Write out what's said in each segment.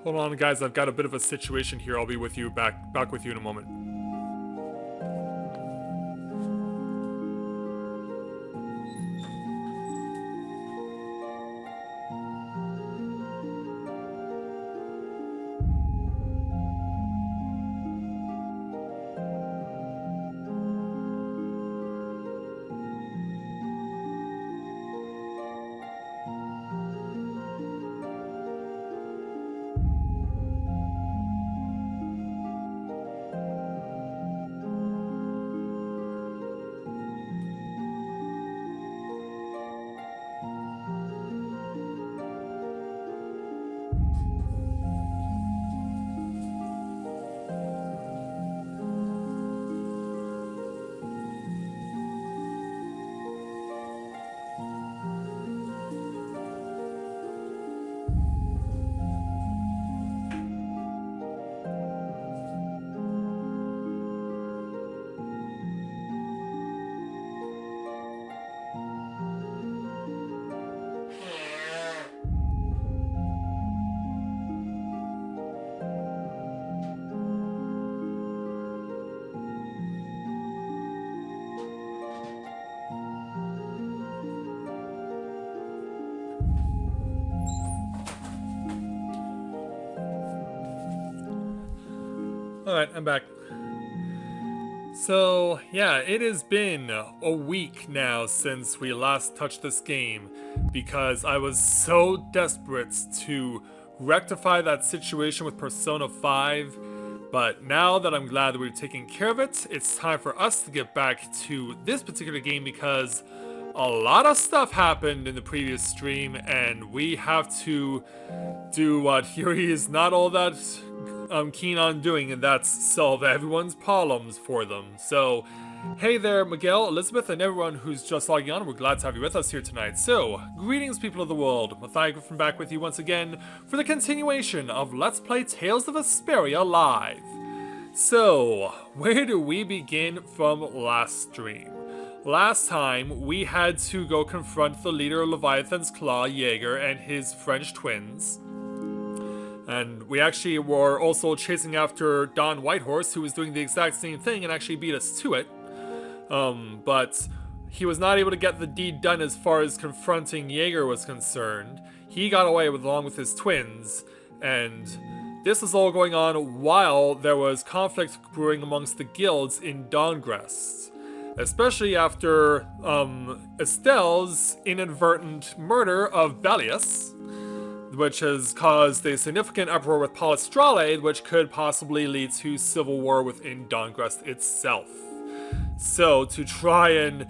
Hold on, guys. I've got a bit of a situation here. I'll be with you back with you in a moment. Alright, I'm back. So, yeah, it has been a week now since we last touched this game because I was so desperate to rectify that situation with Persona 5, but now that I'm glad that we've taken care of it, it's time for us to get back to this particular game because a lot of stuff happened in the previous stream and we have to do what Yuri is not all that keen on doing, and that's solve everyone's problems for them. So, hey there, Miguel, Elizabeth, and everyone who's just logging on. We're glad to have you with us here tonight. So, greetings, people of the world. Matthias Griffin back with you once again for the continuation of Let's Play Tales of Vesperia Live. So, where do we begin from last stream? Last time, we had to go confront the leader of Leviathan's Claw, Jaeger, and his French twins. And we actually were also chasing after Don Whitehorse, who was doing the exact same thing and actually beat us to it. But he was not able to get the deed done as far as confronting Jaeger was concerned. He got away along with his twins, and this was all going on while there was conflict brewing amongst the guilds in Dawngrest. Especially after Estelle's inadvertent murder of Bellius, which has caused a significant uproar with Palestrale, which could possibly lead to civil war within Dawngrest itself. So, to try and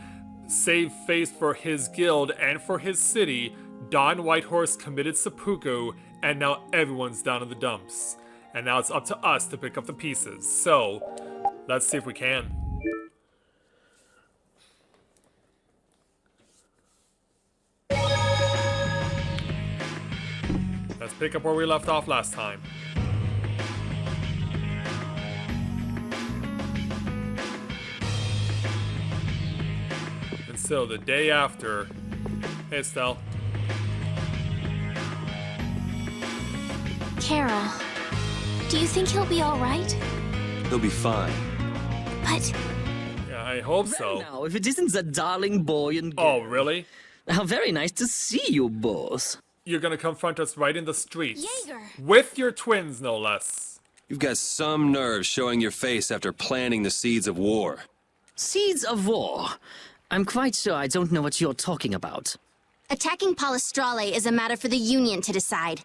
save face for his guild and for his city, Don Whitehorse committed seppuku, and now everyone's down in the dumps. And now it's up to us to pick up the pieces. So, let's see if we can. Let's pick up where we left off last time. And so the day after... Hey, Estelle. Carol, do you think he'll be alright? He'll be fine. But... Yeah, I hope so. Well now, if it isn't that darling boy and girl. Oh, really? How very nice to see you both. You're gonna confront us right in the streets. Jaeger! With your twins, no less. You've got some nerve showing your face after planting the seeds of war. Seeds of war? I'm quite sure I don't know what you're talking about. Attacking Palestrale is a matter for the Union to decide.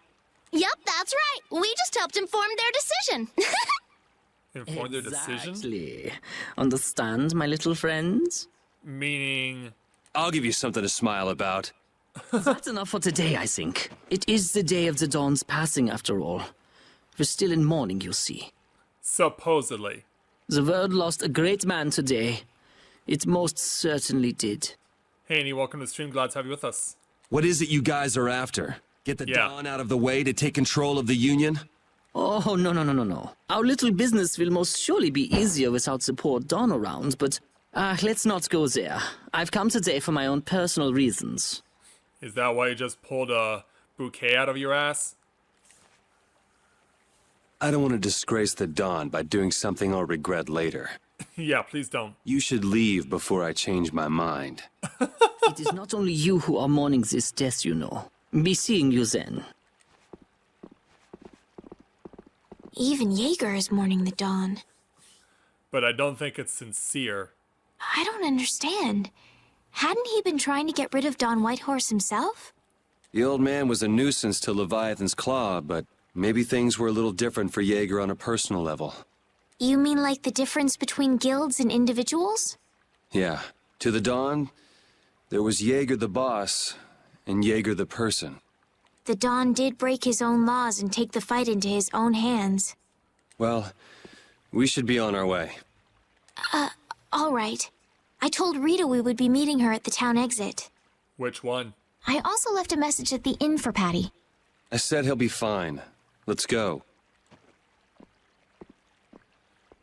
Yep, that's right. We just helped inform their decision. Inform their decision? Exactly. Understand, my little friends? Meaning... I'll give you something to smile about. That's enough for today, I think. It is the day of the Dawn's passing, after all. We're still in mourning, you see. Supposedly. The world lost a great man today. It most certainly did. Hey, Annie, welcome to the stream. Glad to have you with us. What is it you guys are after? Get the Dawn out of the way to take control of the Union? Oh, no. Our little business will most surely be easier without support Dawn around, but let's not go there. I've come today for my own personal reasons. Is that why you just pulled a bouquet out of your ass? I don't want to disgrace the Dawn by doing something I'll regret later. Yeah, please don't. You should leave before I change my mind. It is not only you who are mourning this death, you know. Be seeing you then. Even Jaeger is mourning the Dawn. But I don't think it's sincere. I don't understand. Hadn't he been trying to get rid of Don Whitehorse himself? The old man was a nuisance to Leviathan's Claw, but maybe things were a little different for Jaeger on a personal level. You mean like the difference between guilds and individuals? Yeah. To the Dawn, there was Jaeger the boss, and Jaeger the person. The Dawn did break his own laws and take the fight into his own hands. Well, we should be on our way. All right. I told Rita we would be meeting her at the town exit. Which one? I also left a message at the inn for Patty. I said he'll be fine. Let's go.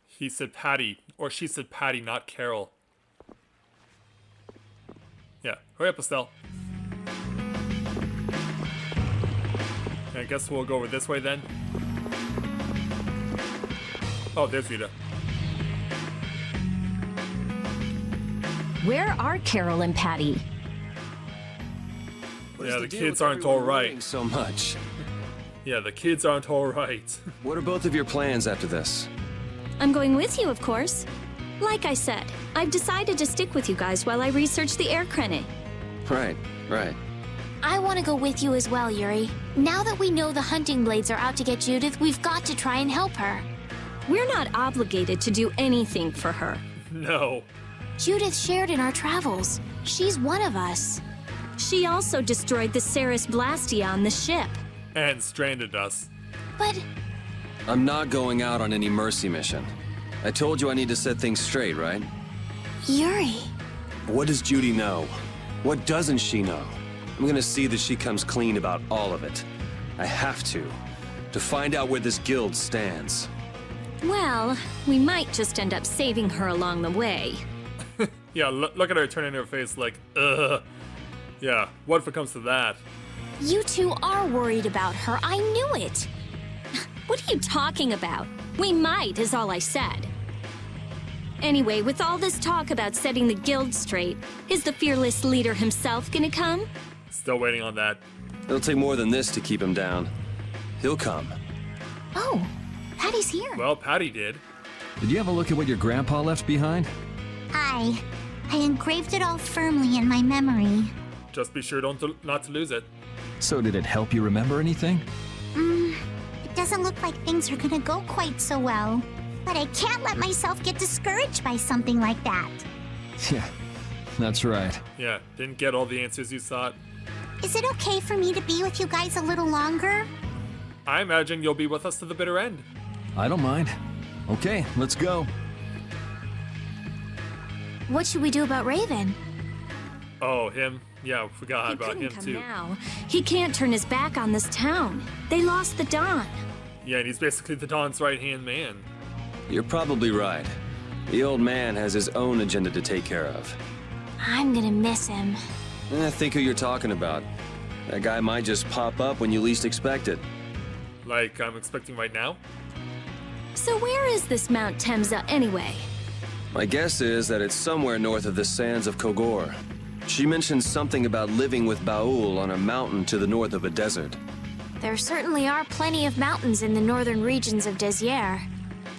He said Patty, or she said Patty, not Carol. Yeah, hurry up, Estelle. I guess we'll go over this way then. Oh, there's Rita. Where are Carol and Patty? Yeah, the kids aren't all right. So much. Yeah, the kids aren't all right. What are both of your plans after this? I'm going with you, of course. Like I said, I've decided to stick with you guys while I research the air crenny. Right. I want to go with you as well, Yuri. Now that we know the hunting blades are out to get Judith, we've got to try and help her. We're not obligated to do anything for her. No. Judith shared in our travels. She's one of us. She also destroyed the Ceres Blastia on the ship. And stranded us. But I'm not going out on any mercy mission. I told you I need to set things straight, right? Yuri... What does Judy know? What doesn't she know? I'm gonna see that she comes clean about all of it. I have to find out where this guild stands. Well, we might just end up saving her along the way. Yeah, look at her turning her face like, ugh. Yeah, what if it comes to that? You two are worried about her. I knew it. What are you talking about? We might, is all I said. Anyway, with all this talk about setting the guild straight, is the fearless leader himself gonna come? Still waiting on that. It'll take more than this to keep him down. He'll come. Oh, Patty's here. Well, Patty did. Did you have a look at what your grandpa left behind? I engraved it all firmly in my memory. Just be sure not to lose it. So did it help you remember anything? It doesn't look like things are gonna go quite so well. But I can't let myself get discouraged by something like that. Yeah, that's right. Yeah, didn't get all the answers you sought. Is it okay for me to be with you guys a little longer? I imagine you'll be with us to the bitter end. I don't mind. Okay, let's go. What should we do about Raven? Oh, him? Yeah, I forgot He about couldn't him come too. now. He can't turn his back on this town. They lost the Dawn. Yeah, and he's basically the Dawn's right-hand man. You're probably right. The old man has his own agenda to take care of. I'm gonna miss him. Think who you're talking about. That guy might just pop up when you least expect it. Like I'm expecting right now. So where is this Mount Temza anyway? My guess is that it's somewhere north of the sands of Kogor. She mentioned something about living with Baul on a mountain to the north of a desert. There certainly are plenty of mountains in the northern regions of Desier.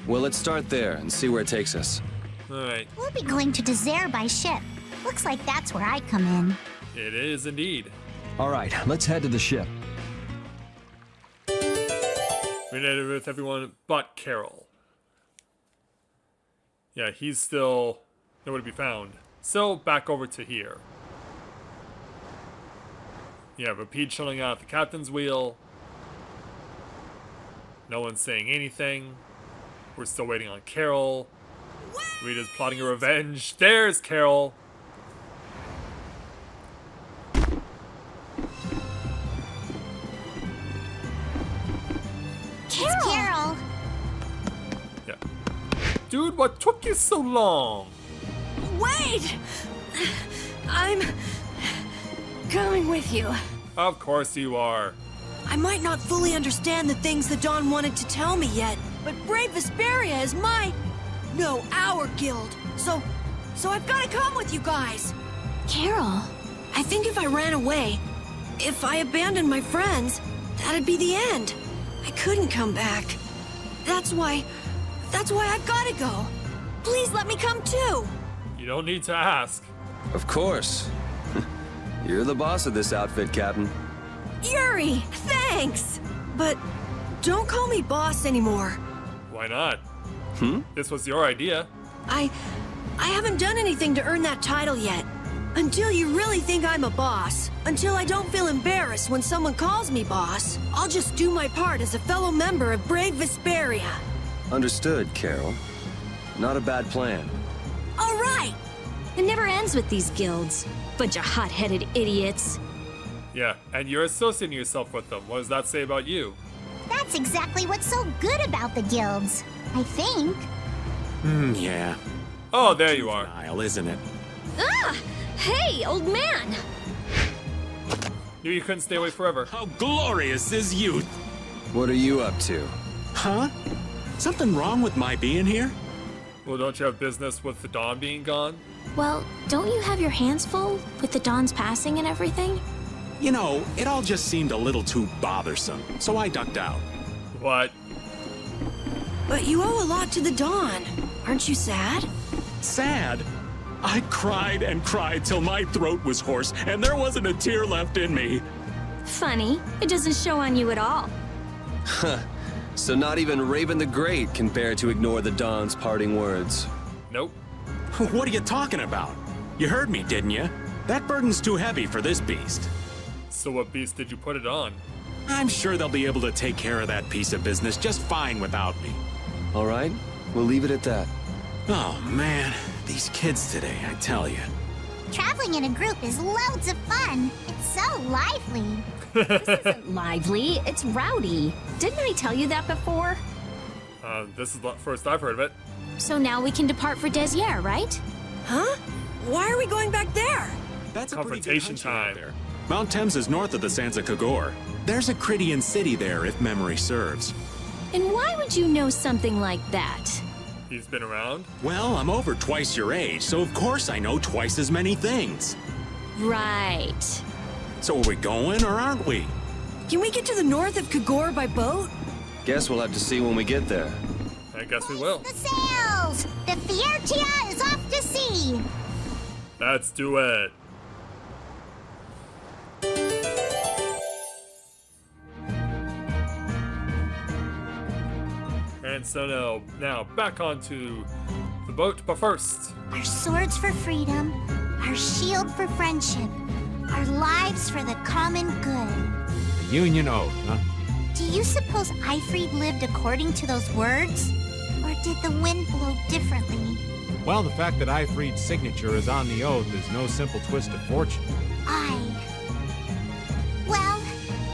Well, let's start there and see where it takes us. Alright, We'll be going to Desert by ship. Looks like that's where I come in. it is indeed. All right, let's head to the ship. Reunited with everyone but Carol. Yeah, he's still nowhere to be found. So, back over to here. Yeah, Rapide chilling out at the captain's wheel. No one's saying anything. We're still waiting on Carol. Rita's plotting a revenge. There's Carol. It's Carol. Yeah. Dude, what took you so long? Wait! I'm coming with you. Of course you are. I might not fully understand the things the Dawn wanted to tell me yet, but Brave Vesperia is our guild. So I've got to come with you guys. Carol. I think if I ran away, if I abandoned my friends, that'd be the end. I couldn't come back. That's why I've got to go. Please let me come too. You don't need to ask. Of course. You're the boss of this outfit, Captain. Yuri, thanks. But don't call me boss anymore. Why not? This was your idea. I haven't done anything to earn that title yet. Until you really think I'm a boss, until I don't feel embarrassed when someone calls me boss, I'll just do my part as a fellow member of Brave Vesperia. Understood, Carol. Not a bad plan. All right. It never ends with these guilds. Bunch of hot-headed idiots. Yeah, and you're associating yourself with them. What does that say about you? That's exactly what's so good about the guilds, I think. Yeah. Oh, there you are. Juvenile, isn't it? Ah! Hey, old man! Knew you couldn't stay away forever. How glorious is youth! What are you up to? Huh? Something wrong with my being here? Well, don't you have business with the Dawn being gone? Well, don't you have your hands full with the Dawn's passing and everything? You know, it all just seemed a little too bothersome, so I ducked out. What? But you owe a lot to the Dawn. Aren't you sad? Sad? I cried and cried till my throat was hoarse, and there wasn't a tear left in me. Funny, it doesn't show on you at all. So not even Raven the Great can bear to ignore the Dawn's parting words. Nope. What are you talking about? You heard me, didn't you? That burden's too heavy for this beast. So what beast did you put it on? I'm sure they'll be able to take care of that piece of business just fine without me. All right, we'll leave it at that. Oh, man. These kids today, I tell you. Traveling in a group is loads of fun. It's so lively. Lively, it's rowdy. Didn't I tell you that before? This is the first I've heard of it. So now we can depart for Desier, right? Huh? Why are we going back there? That's a pretty good Confrontation hunch out time. there. Mount Thames is north of the Sansa Kagor. There's a Crydian city there, if memory serves. And why would you know something like that? He's been around? Well, I'm over twice your age, so of course I know twice as many things. Right. So are we going or aren't we? Can we get to the north of Kagor by boat? Guess we'll have to see when we get there. I guess we will. The sails! The Fiertia is off to sea! Let's do it. And so now back onto the boat, but first, Our swords for freedom, our shield for friendship, our lives for the common good. The Union Oath, huh? Do you suppose Eifried lived according to those words? Or did the wind blow differently? Well, the fact that Eifried's signature is on the oath is no simple twist of fortune. Well,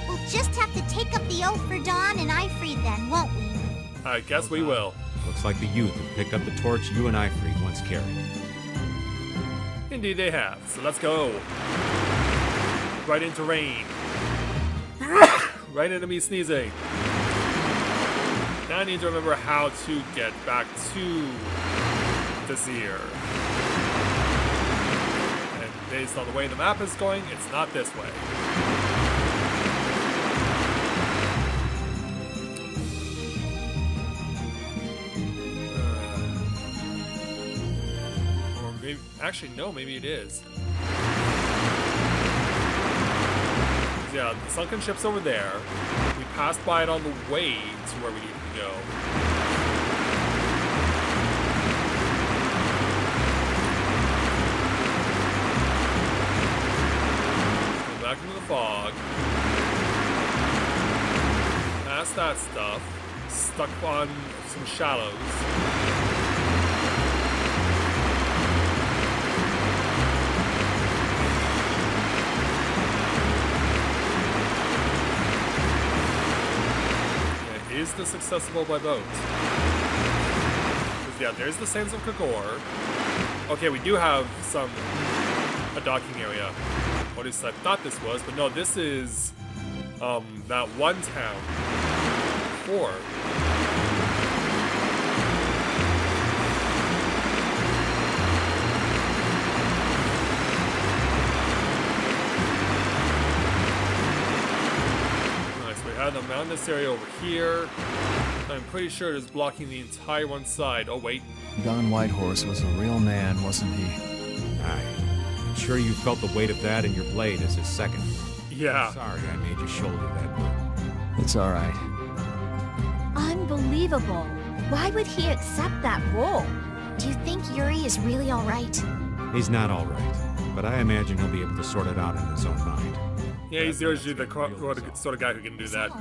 we'll just have to take up the oath for Dawn and Eifried then, won't we? I guess we will. Looks like the youth have picked up the torch you and Eifried once carried. Indeed they have. So let's go. Right into rain. Right into me sneezing. Now I need to remember how to get back to Desier. And based on the way the map is going, it's not this way. Or maybe, actually no, maybe it is. Yeah, the sunken ship's over there. We passed by it on the way to where we need to go. Go back into the fog. Past that stuff. Stuck on some shallows. Is this accessible by boat? 'Cause, yeah, there's the sands of Kagor. Okay, we do have a docking area. What is I thought this was, but no, this is that one town. 4. Nice, we had the mountainous area over here. I'm pretty sure it is blocking the entire one side. Oh, wait. Don Whitehorse was a real man, wasn't he? I'm sure you felt the weight of that in your blade as his second. Yeah. Sorry I made you shoulder that burden. It's all right. Unbelievable. Why would he accept that role? Do you think Yuri is really alright? He's not all right, but I imagine he'll be able to sort it out in his own mind. Yeah, he's usually the sort of guy who can do that.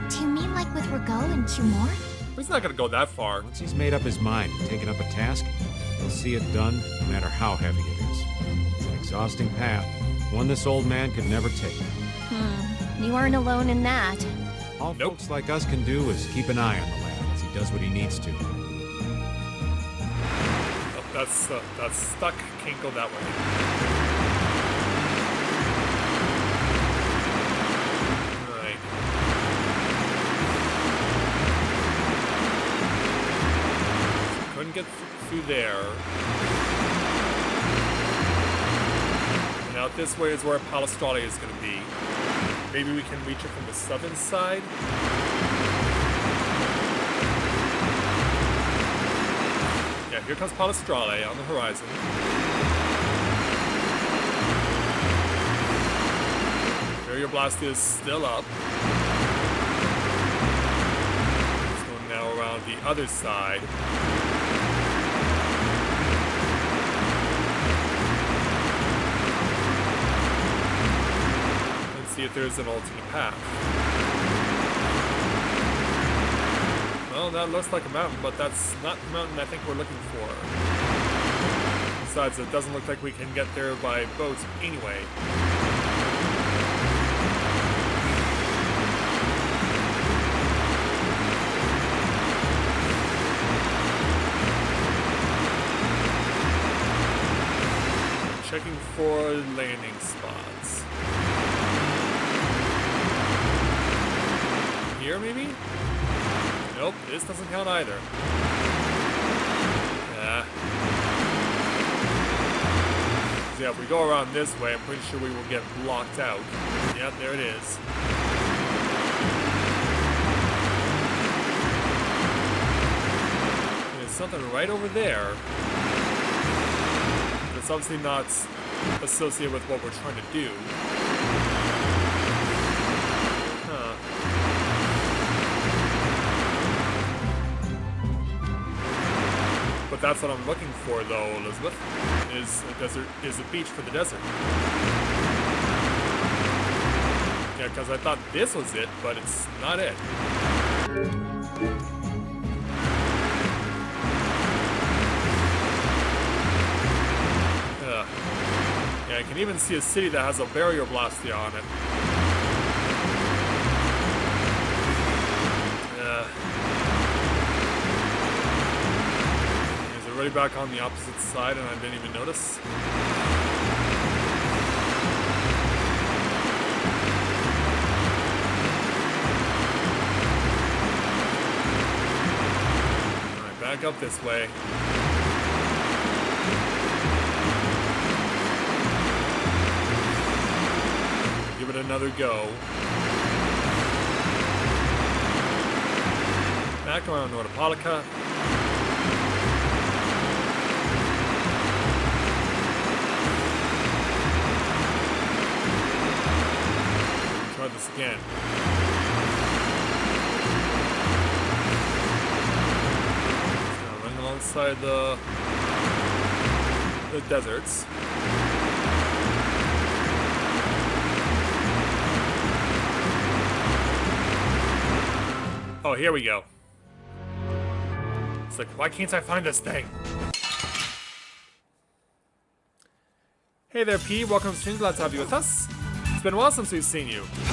Do you mean like with Rago and Cumore? He's not gonna go that far. Once he's made up his mind and taken up a task, he'll see it done no matter how heavy it is. It's an exhausting path, one this old man could never take. You aren't alone in that. All folks like us can do is keep an eye on the lad as he does what he needs to. Oh, that's stuck. Can't go that way. Alright. Couldn't get through there. And out this way is where Palestrale is going to be. Maybe we can reach it from the southern side. Yeah, here comes Palestrale on the horizon. Barrier Blast is still up. It's going now around the other side. See if there's an alternate path. Well, that looks like a mountain, but that's not the mountain I think we're looking for. Besides, it doesn't look like we can get there by boat anyway. Checking for landing spots. Here, maybe? Nope, this doesn't count either. Yeah, if we go around this way, I'm pretty sure we will get blocked out. Yeah, there it is. There's something right over there. That's obviously not associated with what we're trying to do. But that's what I'm looking for, though, Elizabeth, is a desert, is a beach for the desert. Yeah, because I thought this was it, but it's not it. Yeah, I can even see a city that has a barrier blast on it. Already back on the opposite side and I didn't even notice. Alright, back up this way. Give it another go. Back around Nordopolica. Try this again. So running alongside the deserts. Oh, here we go. It's like, why can't I find this thing? Hey there, P. Welcome to stream. Glad to have you with us. It's been a while since we've seen you. It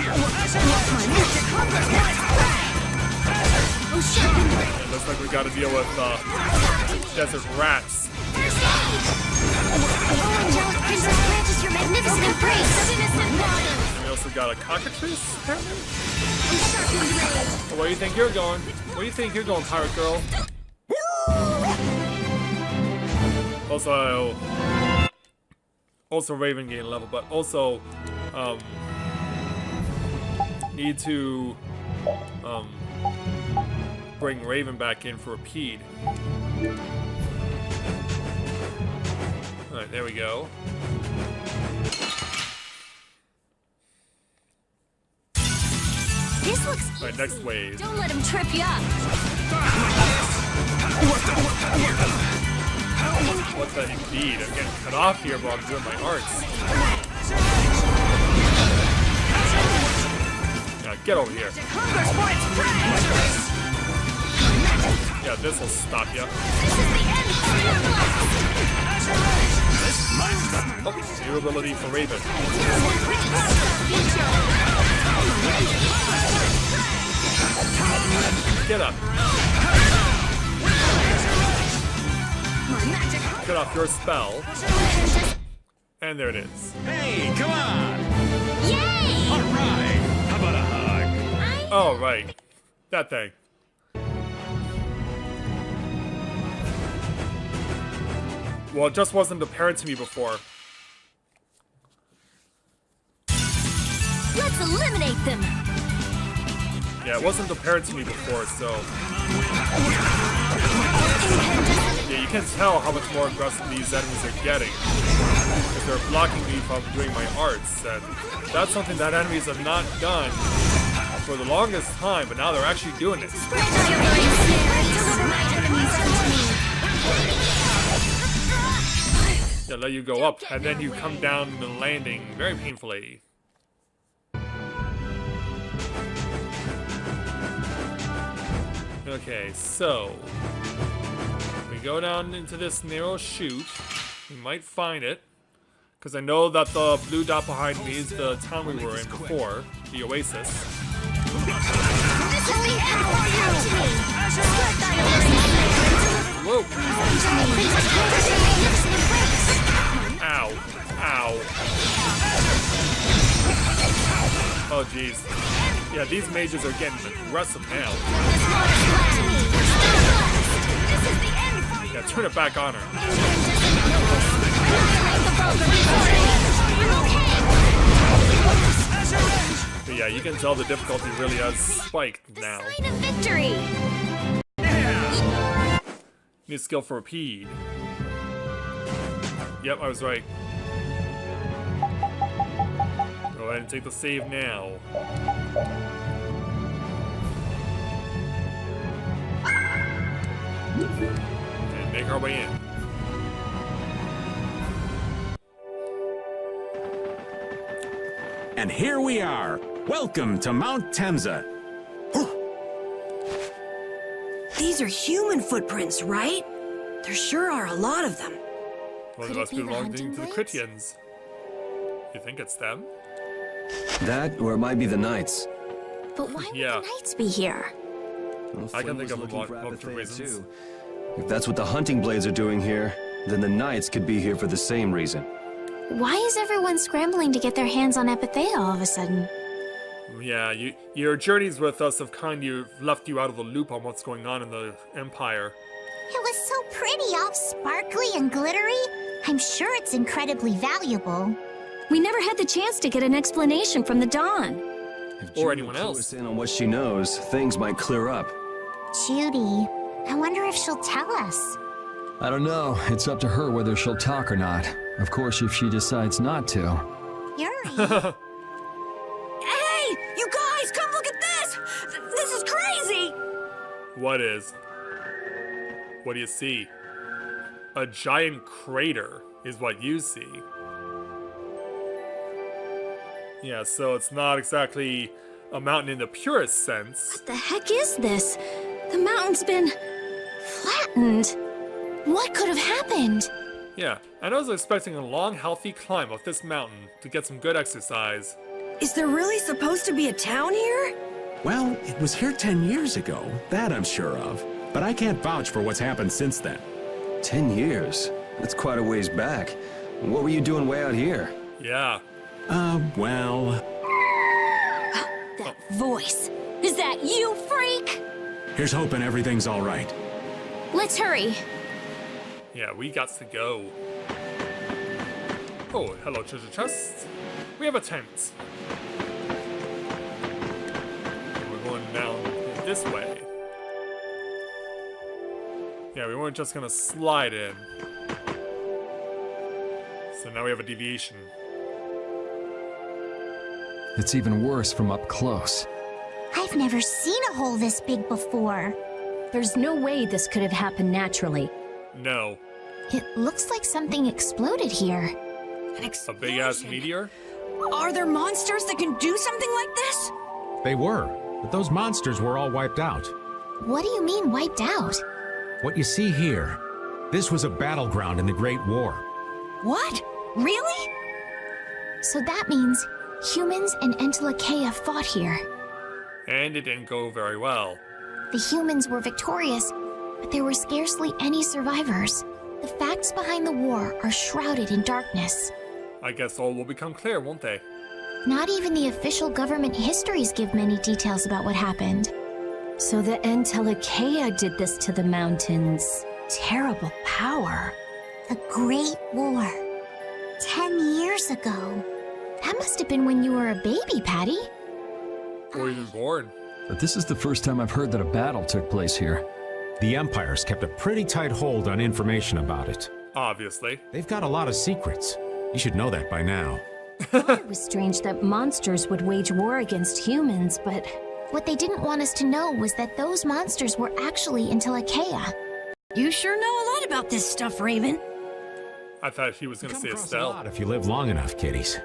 looks like we gotta deal with desert rats. We also got a cockatrice, apparently? Where do you think you're going? Where do you think you're going, pirate girl? Also Raven gain level, but also need to bring Raven back in for a peed. Alright, there we go. This looks easy. Alright, next wave. Don't let him trip you up. What the indeed? I'm getting cut off here while I'm doing my arts. Yeah, get over here. Yeah, this'll stop you. Oh, new ability for Raven. Get up. Get off your spell. And there it is. Hey, come on! Yay! Alright! How about a hug? Oh, right. That thing. Well, it just wasn't apparent to me before. Let's eliminate them. Yeah, it wasn't apparent to me before, so... Yeah, you can tell how much more aggressive these enemies are getting. Because they're blocking me from doing my arts, and that's something that enemies have not done for the longest time, but now they're actually doing it. Yeah, let you go up, and then you come down the landing very painfully. Okay, so we go down into this narrow chute. We might find it, because I know that the blue dot behind me is the town we were in before, the Oasis. Whoa! Ow! Ow! Oh jeez. Yeah, these mages are getting aggressive now. Yeah, turn it back on her. But yeah, you can tell the difficulty really has spiked now. Sign of victory. Need skill for a peed. Yep, I was right. Go ahead and take the save now. And make our way in. And here we are. Welcome to Mount Temza. These are human footprints, right? There sure are a lot of them. Well, they Could it must be be the belonging hunting to the blades? Critians. You think it's them? That, or it might be the Knights. But why would Yeah. the Knights be here? Well, I can Flynn think was of a looking lot for of Abathea, reasons. too. If that's what the hunting blades are doing here, then the Knights could be here for the same reason. Why is everyone scrambling to get their hands on Apathea all of a sudden? Yeah, your journeys with us have kind of left you out of the loop on what's going on in the Empire. It was so pretty, all sparkly and glittery. I'm sure it's incredibly valuable. We never had the chance to get an explanation from the Dawn. If Or Judy anyone will clue else. us in on what she knows, things might clear up. Judy, I wonder if she'll tell us. I don't know. It's up to her whether she'll talk or not. Of course, if she decides not to. Yuri. Hey, you guys, come look at this! This is crazy! What is? What do you see? A giant crater is what you see. Yeah, so it's not exactly a mountain in the purest sense. What the heck is this? The mountain's been flattened. What could have happened? Yeah, and I was expecting a long, healthy climb up this mountain to get some good exercise. Is there really supposed to be a town here? Well, it was here 10 years ago. That I'm sure of. But I can't vouch for what's happened since then. 10 years? That's quite a ways back. What were you doing way out here? Yeah. Well... That voice. Is that you, freak? Here's hoping everything's all right. Let's hurry. Yeah, we got to go. Oh, hello, treasure chest. We have a tent. We're going down this way. Yeah, we weren't just gonna slide in. So now we have a deviation. It's even worse from up close. I've never seen a hole this big before. There's no way this could have happened naturally. No. It looks like something exploded here. An A big ass explosion. meteor? Are there monsters that can do something like this? They were, but those monsters were all wiped out. What do you mean wiped out? What you see here, this was a battleground in the Great War. What? Really? So that means humans and Entelekea fought here. And it didn't go very well. The humans were victorious, but there were scarcely any survivors. The facts behind the war are shrouded in darkness. I guess all will become clear, won't they? Not even the official government histories give many details about what happened. So the Entelekea did this to the mountains. Terrible power. The Great War. 10 years ago. That must have been when you were a baby, Patty. Or even born. But this is the first time I've heard that a battle took place here. The Empire's kept a pretty tight hold on information about it. Obviously. They've got a lot of secrets. You should know that by now. It was strange that monsters would wage war against humans, but What they didn't want us to know was that those monsters were actually Entelekea. You sure know a lot about this stuff, Raven. I thought he was You gonna come say across a Estelle. lot if you live long enough, kiddies.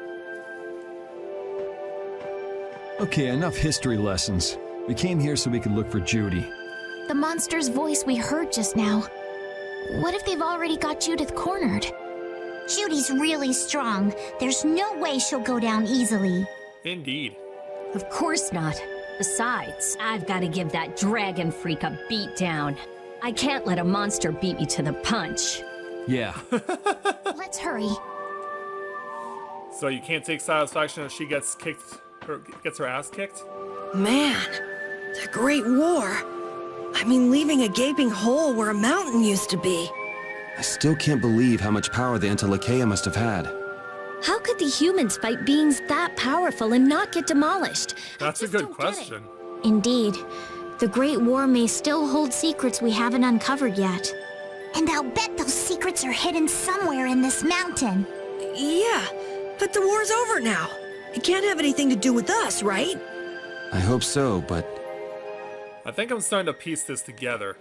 Okay, enough history lessons. We came here so we could look for Judy. The monster's voice we heard just now. What if they've already got Judith cornered? Judy's really strong. There's no way she'll go down easily. Indeed. of course not. Besides, I've got to give that dragon freak a beat down. I can't let a monster beat me to the punch. Yeah. Let's hurry. So you can't take satisfaction if she gets her ass kicked? Man, the Great War. I mean, leaving a gaping hole where a mountain used to be. I still can't believe how much power the Entelekea must have had. How could the humans fight beings that powerful and not get demolished? That's a good question. Indeed. The Great War may still hold secrets we haven't uncovered yet. And I'll bet those secrets are hidden somewhere in this mountain. Yeah, but the war's over now. It can't have anything to do with us, right? I hope so, but I think I'm starting to piece this together.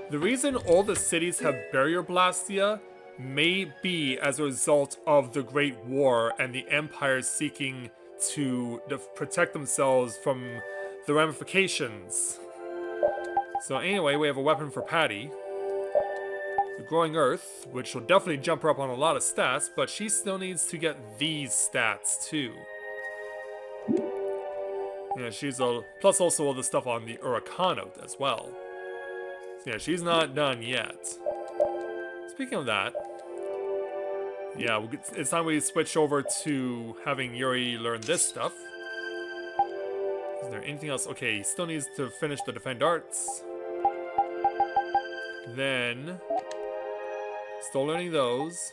The reason all the cities have barrier blastia may be as a result of the Great War and the Empire seeking to protect themselves from the ramifications. So anyway, we have a weapon for Patty. The Growing Earth, which will definitely jump her up on a lot of stats, but she still needs to get these stats too. Yeah, she's plus also all the stuff on the Urakano as well. So yeah, she's not done yet. Speaking of that, yeah, it's time we switch over to having Yuri learn this stuff. Is there anything else? Okay, he still needs to finish the Defend Arts. Then, still learning those.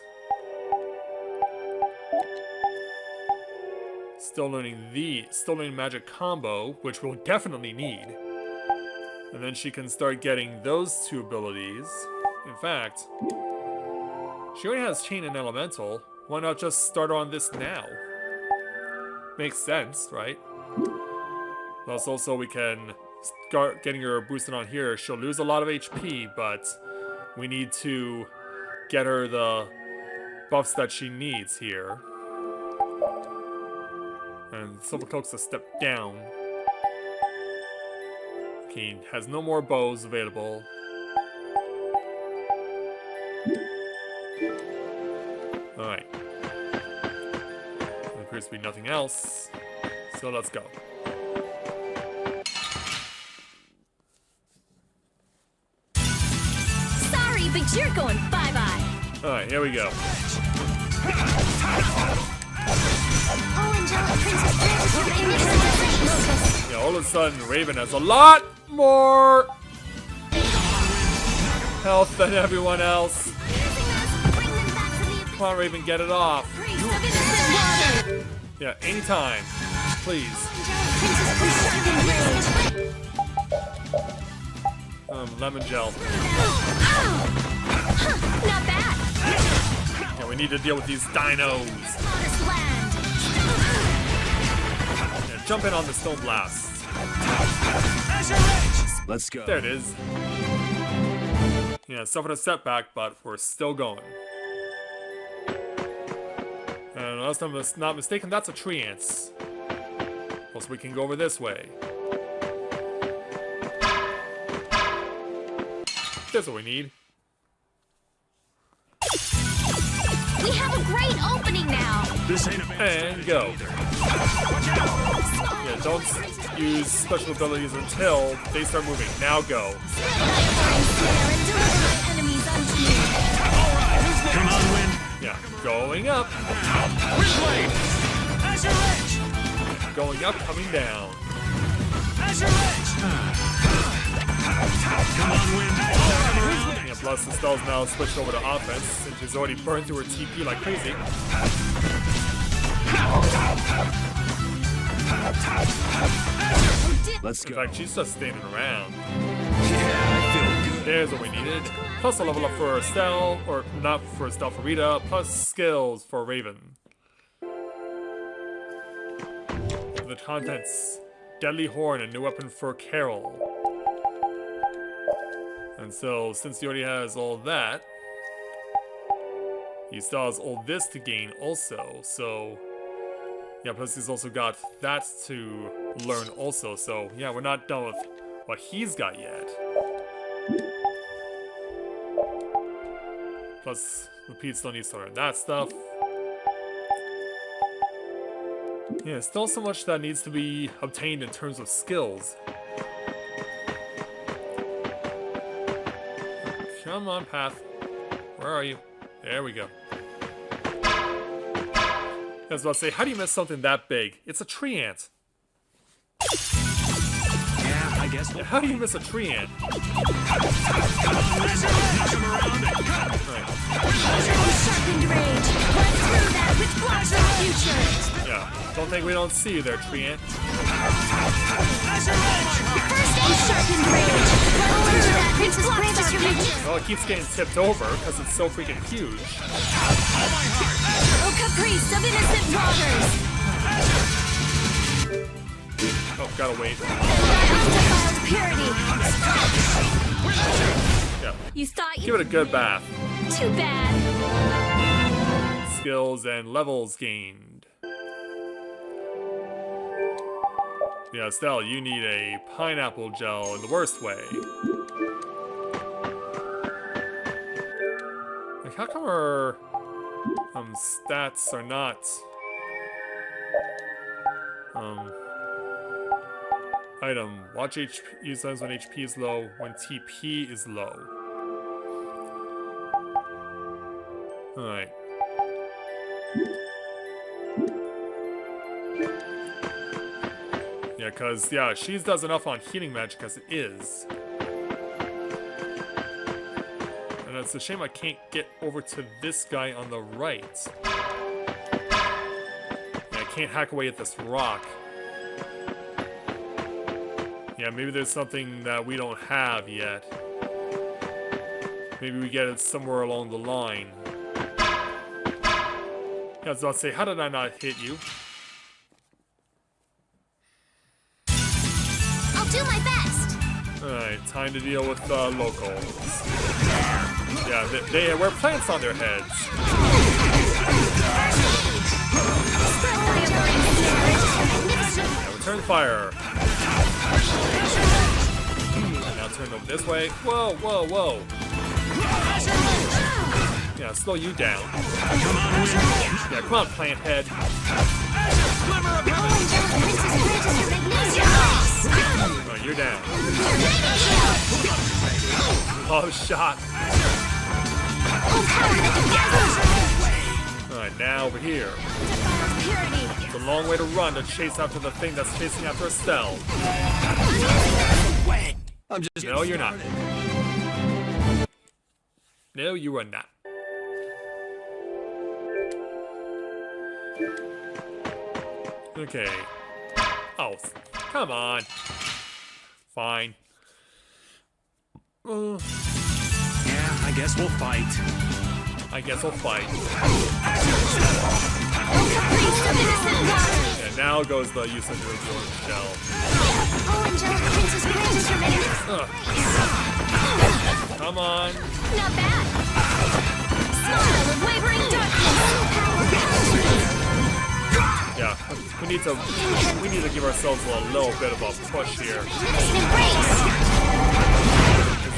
Still learning Magic Combo, which we'll definitely need. And then she can start getting those two abilities. In fact, she already has Chain and Elemental. Why not just start on this now? Makes sense, right? Plus also we can start getting her boosted on here. She'll lose a lot of HP, but we need to get her the buffs that she needs here. And Silver Cloak's a step down. Okay, has no more bows available. Alright. There appears to be nothing else. So let's go. Sorry, but you're going bye-bye. Alright, here we go. Oh, Angelic Princess, all of a sudden, Raven has a lot more health than everyone else. Come on, Raven, get it off. Yeah, anytime. Please. Lemon gel. Not bad. Yeah, we need to deal with these dinos. Yeah, jump in on the stone blast. Let's go. There it is. Yeah, suffered a setback, but we're still going. And unless I'm not mistaken, that's a tree ant. Also, we can go over this way. That's what we need. We have a great opening now. This ain't a bad And go. Yeah, don't use special abilities until they start moving. Now go. Come on, Wind. Yeah, going up. Going up, coming down. Come on, Wind. Yeah, plus Estelle's now switched over to offense since she's already burned through her TP like crazy. Let's In go. fact, she's just standing around. Yeah, I feel good. There's what we needed. Plus a level up for Estelle, or not for Estelle, for Rita, plus skills for Raven. The contents: Deadly Horn, a new weapon for Carol. And so, since he already has all that, he still has all this to gain also, so... Yeah, plus he's also got that to learn also, so yeah, we're not done with what he's got yet. Plus, Repeat still needs to learn that stuff. Yeah, still so much that needs to be obtained in terms of skills. Come on, Path. Where are you? There we go. I was about to say, how do you miss something that big? It's a tree ant. Yeah, I guess. Yeah, how do you miss a tree ant? Yeah, don't think we don't see you there, tree ant. Well, it keeps getting tipped over because it's so freaking huge. Oh, caprice of innocent waters! Oh, gotta wait. Purity! Yeah, You thought give you... it a good bath. Too bad. Skills and levels gained. Yeah, Estelle, you need a pineapple gel in the worst way. Like, how come our stats are not item? Watch HP use items when HP is low, when TP is low. Alright. Yeah, cause yeah, she does enough on healing magic as it is. And it's a shame I can't get over to this guy on the right. Yeah, I can't hack away at this rock. Yeah, maybe there's something that we don't have yet. Maybe we get it somewhere along the line. Yeah, I was about to say, how did I not hit you? I'll do my best. Alright, time to deal with locals. Yeah, they wear plants on their heads. Yeah, return fire. Now turn over this way. Whoa, whoa, whoa. Yeah, slow you down. Yeah, come on, plant head. Oh, you're down. Oh, shot. Alright, now over here. It's a long way to run to chase after the thing that's chasing after Estelle. I'm just No, you're not. No, you are not. Okay. Oh, come on. Fine. Yeah, I guess we'll fight. I guess we'll fight. And now goes the use of the shell. Oh, Angelic Princess Princess remaining. Come on. Not bad. Smile of wavering darkness. Yeah, we need to give ourselves a little bit of a push here.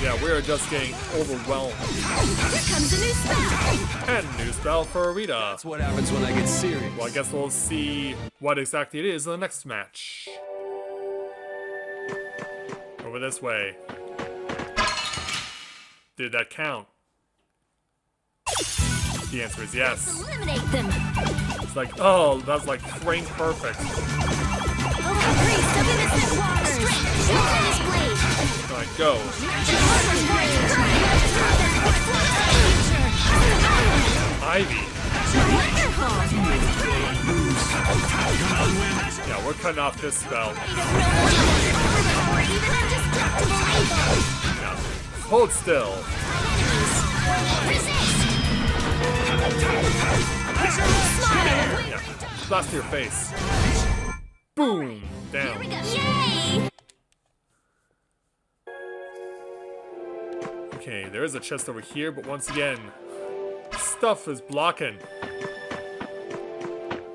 Yeah, we're just getting overwhelmed. Here comes a new spell. And new spell for Rita. That's what happens when I get serious. Well, I guess we'll see what exactly it is in the next match. Over this way. Did that count? The answer is yes. Eliminate them. It's like, oh, that's like frame perfect. Priest of innocent waters. Alright, go. Ivy. Yeah, we're cutting off this spell. Yeah. Hold still. Yeah. Blast to your face. Boom. Down. Yay! Okay, there is a chest over here, but once again, stuff is blocking.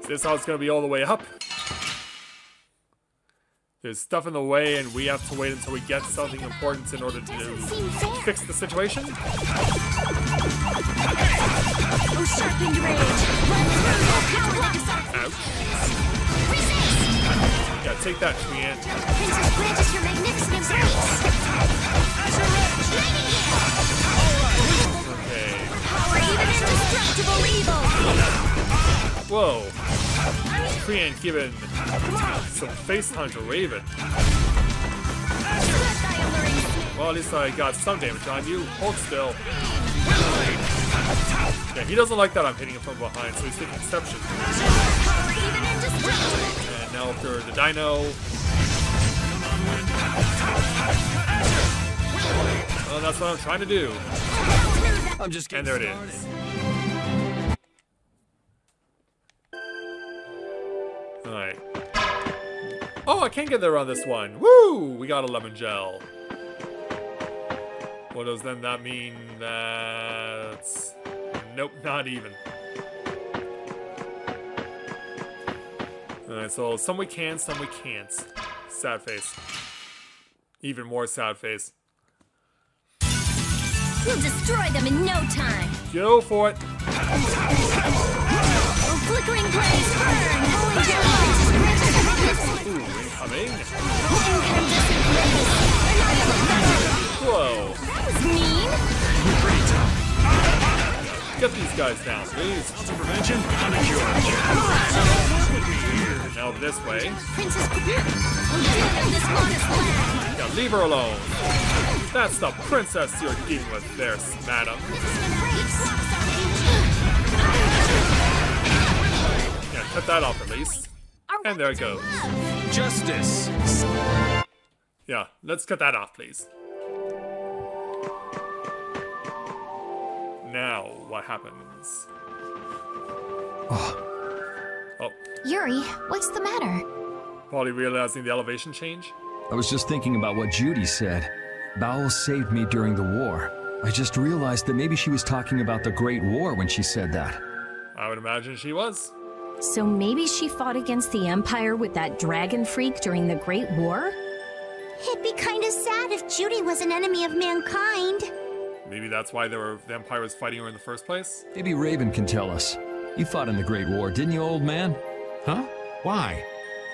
Is this how it's gonna be all the way up? There's stuff in the way, and we have to wait until we get something important in order to fix the situation. Oh, sharpened rage. Ouch. Yeah, take that, Trian. Princess grant us your magnificent embrace. Okay. Power even indestructible evil. Whoa. Trian giving some face time to Raven. Well, at least I got some damage on you. Hold still. Yeah, he doesn't like that I'm hitting him from behind, so he's taking exception. And now after the dino. Well, that's what I'm trying to do. I'm just And getting there it started. is. Alright. Oh, I can't get there on this one. Woo! We got a lemon gel. What does then that mean? That's... Nope, not even. Alright, so some we can, some we can't. Sad face. Even more sad face. We'll destroy them in no time. Go for it. Oh, flickering blaze, burn. Ooh, incoming. Incandescent blaze. Whoa. That was mean. Get these guys down, please. Prevention, I'm a cure. Now this way. Princess This modest land. Yeah, leave her alone. That's the princess you're dealing with there, madam. Yeah, cut that off at least. And there it goes. Justice. Yeah, let's cut that off, please. Now, what happens? Oh. Yuri, what's the matter? Probably realizing the elevation change. I was just thinking about what Judy said. Bowel saved me during the war. I just realized that maybe she was talking about the Great War when she said that. I would imagine she was. So maybe she fought against the Empire with that dragon freak during the Great War? It'd be kind of sad if Judy was an enemy of mankind. Maybe that's why the Empire was fighting her in the first place. Maybe Raven can tell us. You fought in the Great War, didn't you, old man? Huh? Why?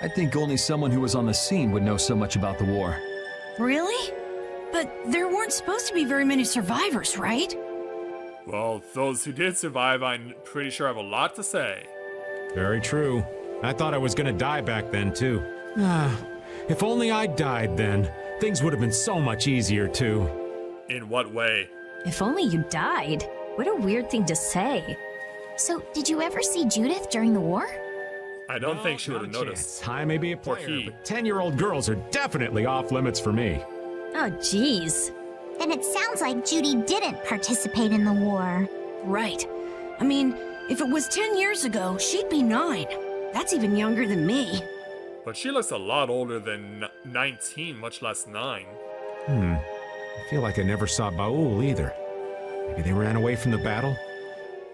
I think only someone who was on the scene would know so much about the war. Really? But there weren't supposed to be very many survivors, right? Well, those who did survive, I'm pretty sure have a lot to say. Very true. I thought I was gonna die back then, too. If only I died then, things would have been so much easier, too. In what way? If only you died. What a weird thing to say. So, did you ever see Judith during the war? I don't think she would Not have a noticed. chance. I may be a Or player, he. but 10-year-old girls are definitely off limits for me. Oh, jeez. Then it sounds like Judy didn't participate in the war. Right. I mean, if it was 10 years ago, she'd be 9. That's even younger than me. But she looks a lot older than 19, much less 9. I feel like I never saw Baul either. Maybe they ran away from the battle?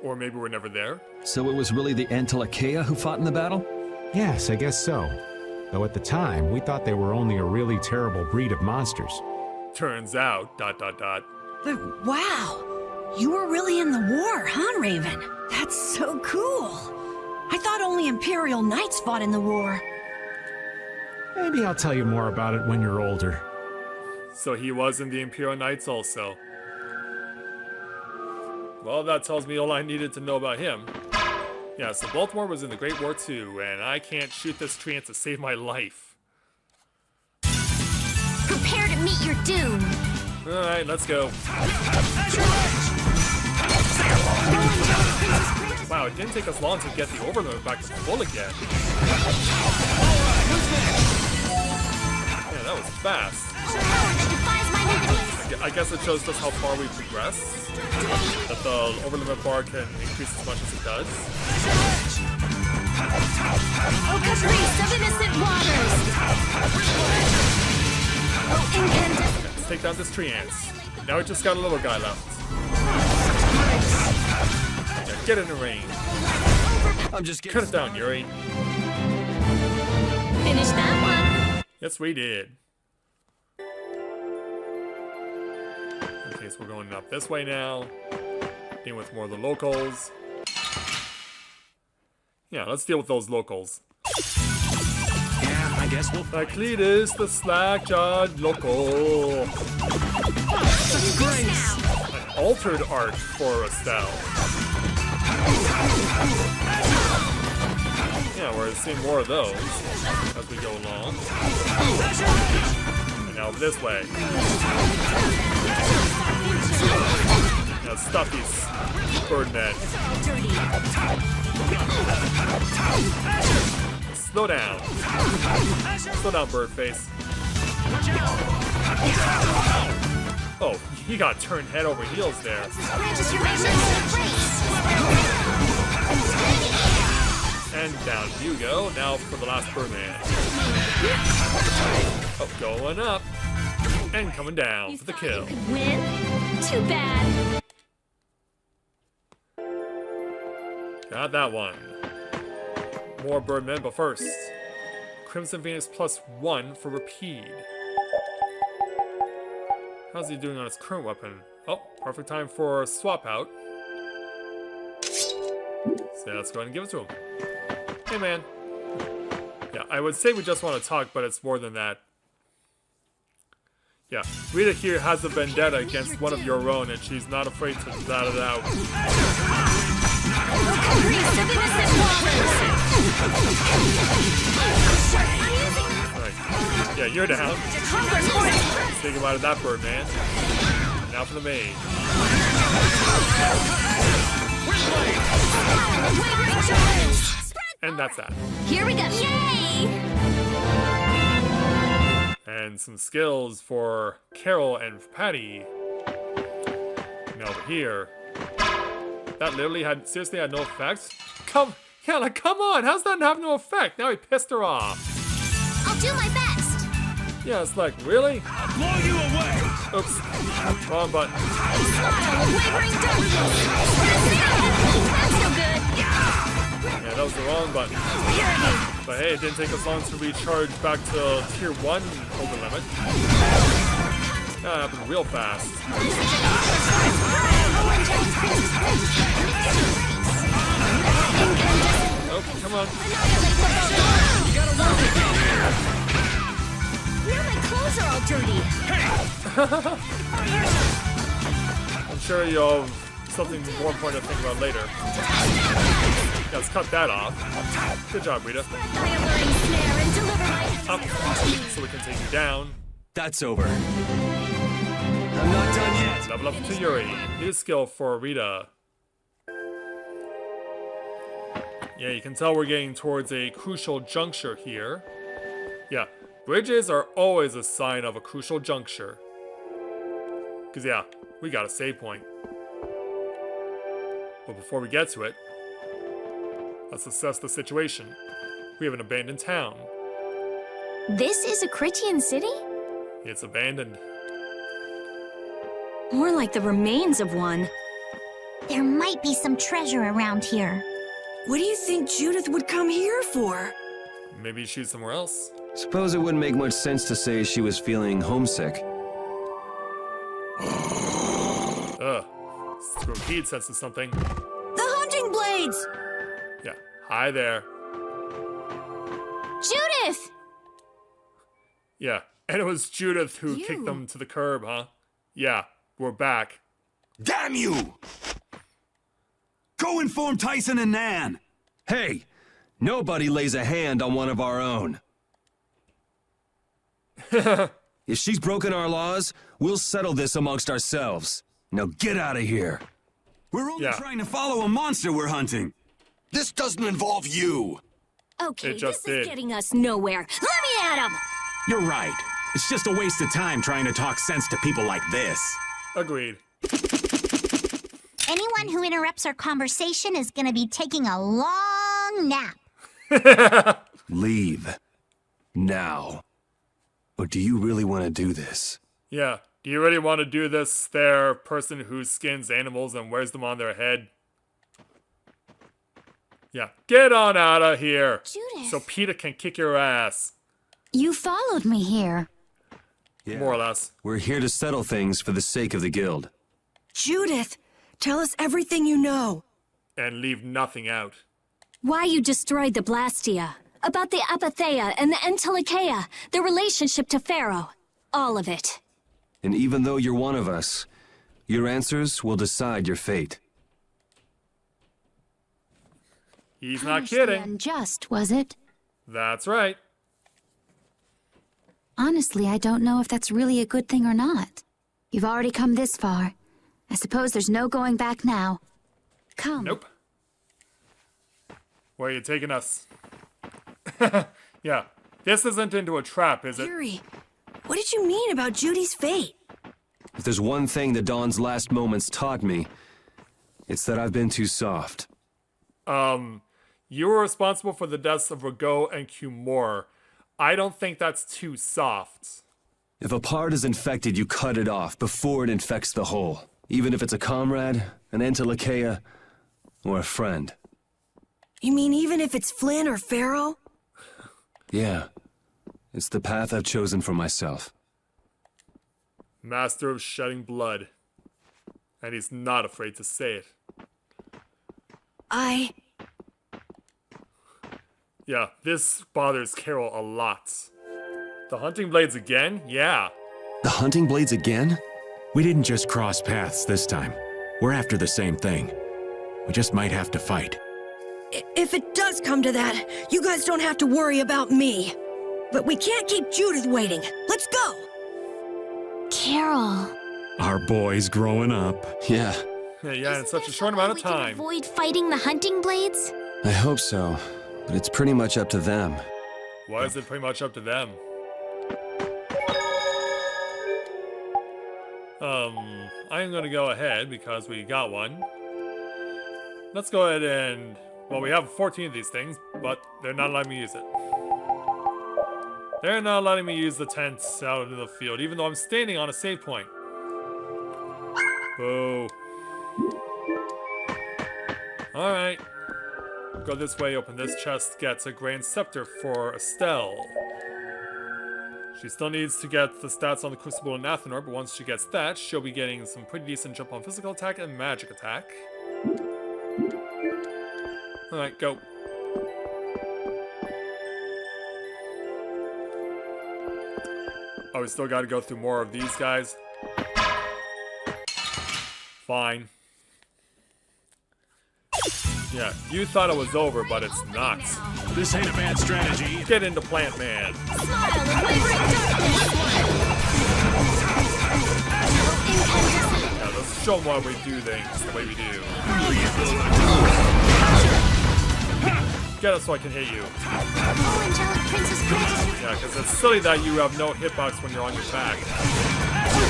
Or maybe we're never there? So it was really the Antilochea who fought in the battle? Yes, I guess so. Though at the time, we thought they were only a really terrible breed of monsters. Turns out, ... But wow! You were really in the war, huh, Raven? That's so cool. I thought only Imperial Knights fought in the war. Maybe I'll tell you more about it when you're older. So he was in the Imperial Knights also. Well, that tells me all I needed to know about him. Yeah, so Baltimore was in the Great War too, and I can't shoot this treant to save my life. Prepare to meet your doom. Alright, let's go. Wow, it didn't take us long to get the overload back to full again. Yeah, that was fast. I guess it shows just how far we progressed. That the overlimit bar can increase as much as it does. Oh, caprice of innocent waters! Oh, incandescent! Let's take down this treant. Now we just got a little guy left. Yeah, get in the range. I'm just Cut it down, Yuri. Finish that one. Yes, we did. Okay, so we're going up this way now. Dealing with more of the locals. Yeah, let's deal with those locals. Yeah, I guess we'll Like Cletus, the slack-jawed local. An altered art for Estelle. Yeah, we're seeing more of those as we go along. And now this way. Now stop these birdmen. Slow down. Slow down, Birdface. Oh, he got turned head over heels there. And down you go. Now for the last Birdman. Oh, going up. And coming down for the kill. Win? Too bad. Got that one. More Birdmen, but first, Crimson Phoenix +1 for Rapide. How's he doing on his current weapon? Oh, perfect time for a swap out. So let's go ahead and give it to him. Hey, man. Yeah, I would say we just want to talk, but it's more than that. Yeah, Rita here has a vendetta against one of your own, and she's not afraid to let it out. Right. Yeah, you're down. Say goodbye to that bird, man. Now for the maid. And that's that. Here we go. Yay! And some skills for Carol and Patty. And over here. That literally seriously had no effect? Come on, how's that have no effect? Now he pissed her off. I'll do my best. Yeah, it's like, really? I'll blow you away! Oops. Wrong button. Wavering darkness. That's no good. Yeah, that was the wrong button. But hey, it didn't take us long to recharge back to tier 1 over limit. That happened real fast. Oh, come on. Now my clothes are all dirty. I'm sure you've something more important to think about later. Yeah, let's cut that off. Good job, Rita. Up, so we can take you down. That's over. I'm not done yet. Level up to Yuri. New skill for Rita. Yeah, you can tell we're getting towards a crucial juncture here. Yeah, bridges are always a sign of a crucial juncture. Because, yeah, we got a save point. But before we get to it, let's assess the situation. We have an abandoned town. This is a Critian city? It's abandoned. More like the remains of one. There might be some treasure around here. What do you think Judith would come here for? Maybe she's somewhere else. Suppose it wouldn't make much sense to say she was feeling homesick. Ugh. Strokeed senses something. The hunting blades! Yeah. Hi there. Judith! Yeah. And it was Judith who kicked them to the curb, huh? Yeah. We're back. Damn you! Go inform Tyson and Nan! Hey! Nobody lays a hand on one of our own. If she's broken our laws, we'll settle this amongst ourselves. Now get out of here. We're only trying to follow a monster we're hunting. This doesn't involve you. Okay, It just this is did. getting us nowhere. Let me at him! You're right. It's just a waste of time trying to talk sense to people like this. Agreed. Anyone who interrupts our conversation is gonna be taking a long nap. Leave. Now. Or do you really want to do this? Yeah. Do you really want to do this there, person who skins animals and wears them on their head? Yeah. Get on out of here. Judith. So Peter can kick your ass. You followed me here. Yeah. More or less. We're here to settle things for the sake of the guild. Judith, tell us everything you know. And leave nothing out. Why you destroyed the Blastia. About the Apatheia and the Entelikeia. Their relationship to Pharaoh. All of it. And even though you're one of us, your answers will decide your fate. He's not Harshly kidding. unjust, was it? That's right. Honestly, I don't know if that's really a good thing or not. You've already come this far. I suppose there's no going back now. Come. Nope. Where are you taking us? Yeah. This isn't into a trap, is it? Yuri, what did you mean about Judy's fate? If there's one thing that Dawn's last moments taught me, it's that I've been too soft. You were responsible for the deaths of Rago and Cumore. I don't think that's too soft. If a part is infected, you cut it off before it infects the whole. Even if it's a comrade, an Entelikeia, or a friend. You mean even if it's Flynn or Pharaoh? Yeah. It's the path I've chosen for myself. Master of shedding blood. And he's not afraid to say it. Yeah, this bothers Carol a lot. The hunting blades again? Yeah. The hunting blades again? We didn't just cross paths this time. We're after the same thing. We just might have to fight. If it does come to that, you guys don't have to worry about me. But we can't keep Judith waiting. Let's go! Carol. Our boy's growing up. Yeah, Yeah, in such a short amount of We can time. avoid fighting the hunting blades? I hope so. But it's pretty much up to them. Why is it pretty much up to them? I'm gonna go ahead because we got one. Let's go ahead and... Well, we have 14 of these things, but they're not letting me use it. They're not letting me use the tents out in the field, even though I'm standing on a save point. Boo. Alright. Go this way, open this chest, gets a Grand Scepter for Estelle. She still needs to get the stats on the Crucible and Athenor, but once she gets that, she'll be getting some pretty decent jump on physical attack and magic attack. Alright, go. Oh, we still gotta go through more of these guys. Fine. Yeah, you thought it was over, but it's not. This ain't a bad strategy. Get into Plant Man. Smile and wavering darkness. Yeah, let's show them why we do things the way we do. Get it so I can hit you. Oh, Angelic Princess Princess. Yeah, because it's silly that you have no hitbox when you're on your back.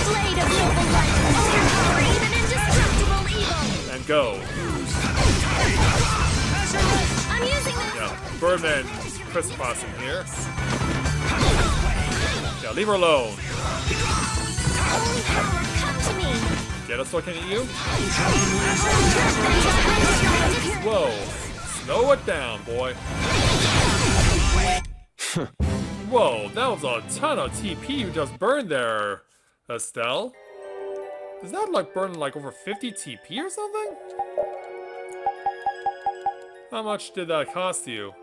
Blade of noble light. Overpower even indestructible evil. And go. I'm using this. Yeah, Birdman crisscrossing here. Yeah, leave her alone. Holy power, come to me. Get it so I can hit you. Whoa. Slow it down, boy. Whoa, that was a ton of TP you just burned there, Estelle. Is that like burning like over 50 TP or something? How much did that cost you?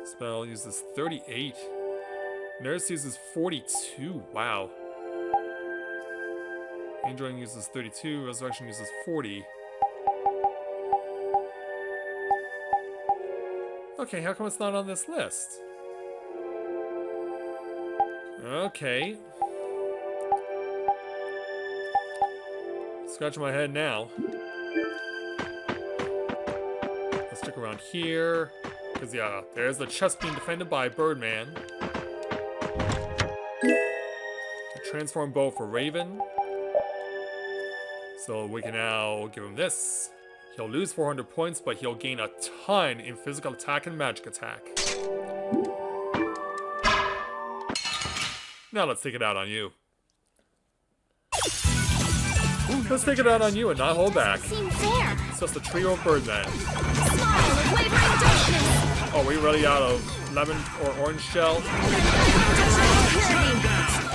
Spell uses 38. Nurse uses 42. Wow. Angeling uses 32. Resurrection uses 40. Okay, how come it's not on this list? Okay. Scratching my head now. Let's stick around here. Because, yeah, there's the chest being defended by Birdman. A transform bow for Raven. So we can now give him this. He'll lose 400 points, but he'll gain a ton in physical attack and magic attack. Now let's take it out on you. Let's take it out on you and not hold back. It's just a trio of Birdmen. Oh, we really out of lemon or orange shell?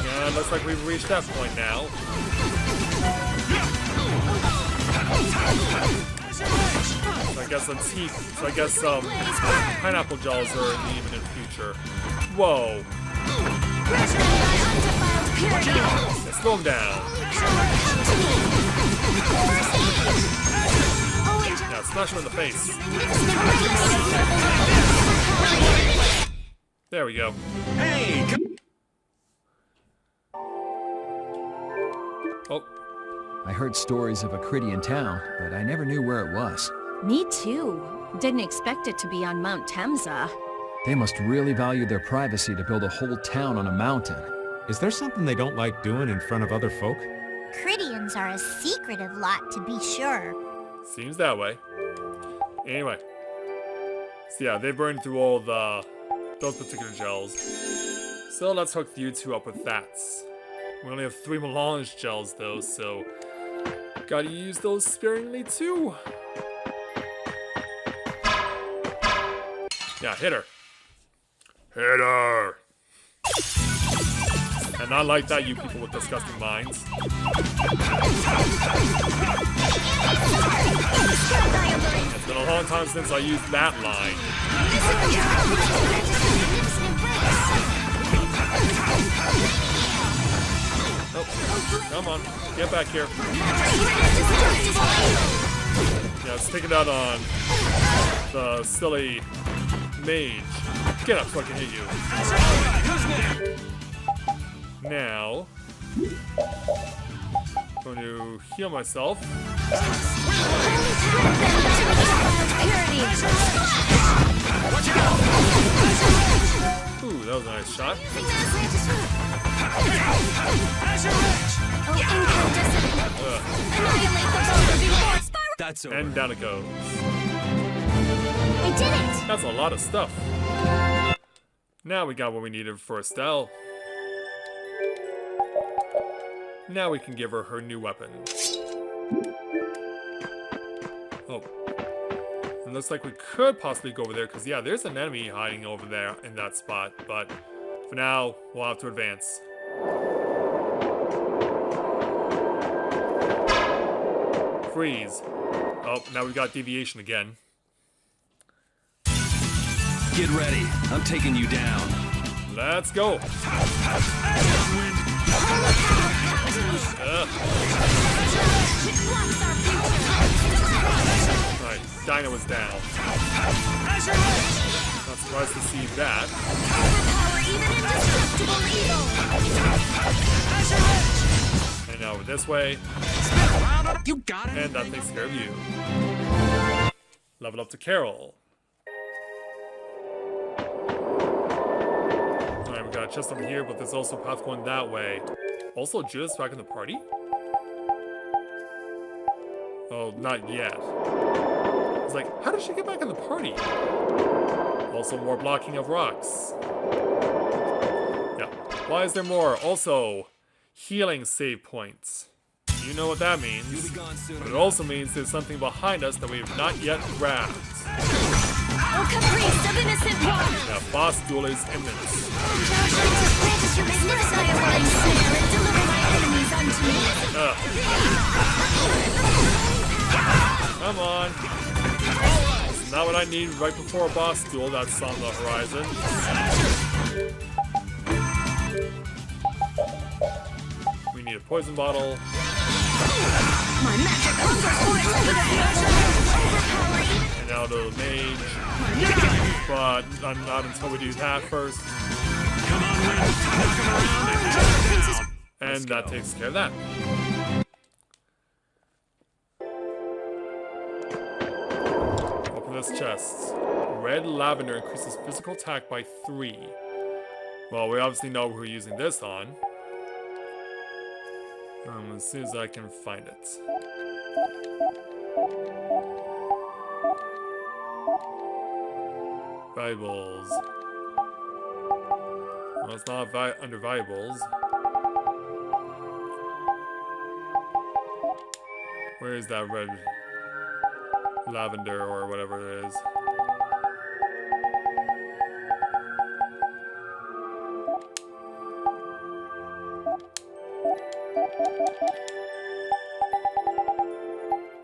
Yeah, looks like we've reached that point now. So I guess pineapple gels are even in the future. Whoa. Yeah, slow him down. Yeah, smash him in the face. There we go. Hey, Oh. I heard stories of a Cridian town, but I never knew where it was. Me too. Didn't expect it to be on Mount Temza. They must really value their privacy to build a whole town on a mountain. Is there something they don't like doing in front of other folk? Cridians are a secretive lot, to be sure. Seems that way. Anyway. So yeah, they burned through all those particular gels. So let's hook you two up with that. We only have 3 melange gels though, so gotta use those sparingly too. Yeah, hit her. Hit her! And not like that, you people with disgusting minds. It's been a long time since I used that line. Oh, come on, get back here. Yeah, let's take it out on the silly mage. Get up so I can hit you. Now, I'm going to heal myself. Ooh, that was a nice shot. That's over. And down it goes. I did it! That's a lot of stuff. Now we got what we needed for Estelle. Now we can give her her new weapon. Oh. It looks like we could possibly go over there, because yeah, there's an enemy hiding over there in that spot. But for now, we'll have to advance. Freeze. Oh, now we got deviation again. Get ready. I'm taking you down. Let's go. Alright, Dinah was down. Not surprised to see that. And now over this way. You got it. And that takes care of you. Level up to Carol. Alright, we got a chest over here, but there's also a path going that way. Also, Judith's back in the party? Oh, not yet. It's like, how did she get back in the party? Also, more blocking of rocks. Yeah. Why is there more? Also, healing save points. You know what that means. But it also means there's something behind us that we have not yet grabbed. Oh, caprice of innocent one! Now, boss duel is imminent. Come on. It's not what I need right before a boss duel that's on the horizon. We need a poison bottle. My magic And now the mage. But not until we do that first. Come on, Lynn. Knock him around. And that takes care of that. Open this chest. Red lavender increases physical attack by 3. Well, we obviously know who we're using this on. As soon as I can find it. Valuables. Well, it's not under valuables. Where is that red lavender or whatever it is?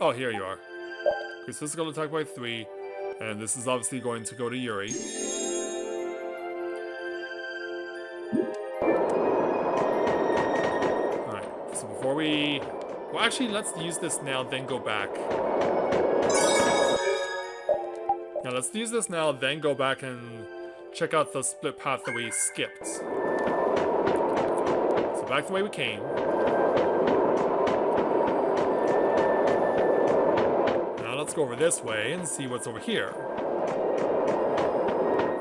Oh, here you are. Increase physical attack by 3, and this is obviously going to go to Yuri. Alright, so before we... Well, actually, let's use this now, then go back. Now, let's use this now, then go back and check out the split path that we skipped. So back the way we came. Let's go over this way and see what's over here.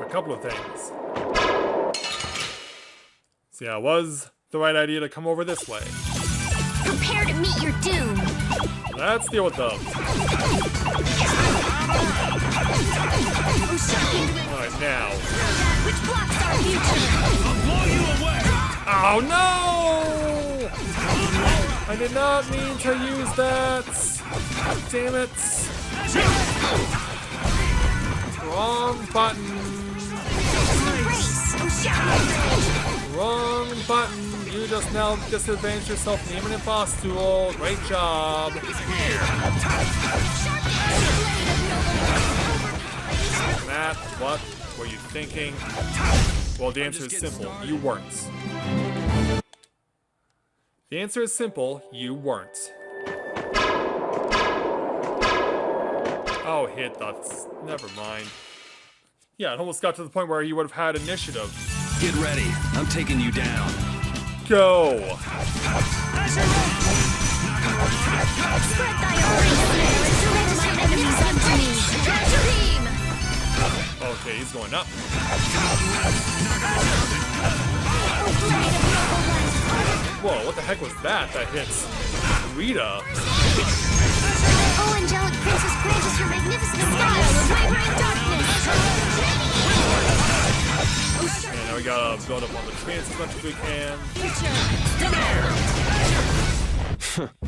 A couple of things. So yeah, it was the right idea to come over this way. Prepare to meet your doom. Let's deal with them. Alright, now. which blocks our future. I'll blow you away. Oh no! I did not mean to use that. Damn it. Wrong button. Wrong button. You just now disadvantaged yourself in the imminent boss duel. Great job. Matt, what were you thinking? Well, the answer is simple. You weren't. The answer is simple. You weren't. Oh, hit. That's... Never mind. Yeah, it almost got to the point where you would have had initiative. Get ready. I'm taking you down. Go! Spread thy orange flare and direct my enemies unto me. Treasure beam! Okay, he's going up. Whoa, what the heck was that? That hits Rita. Oh, angelic princess, grant us your magnificent Style of wavering darkness! And now we gotta build up on the trance as much as we can.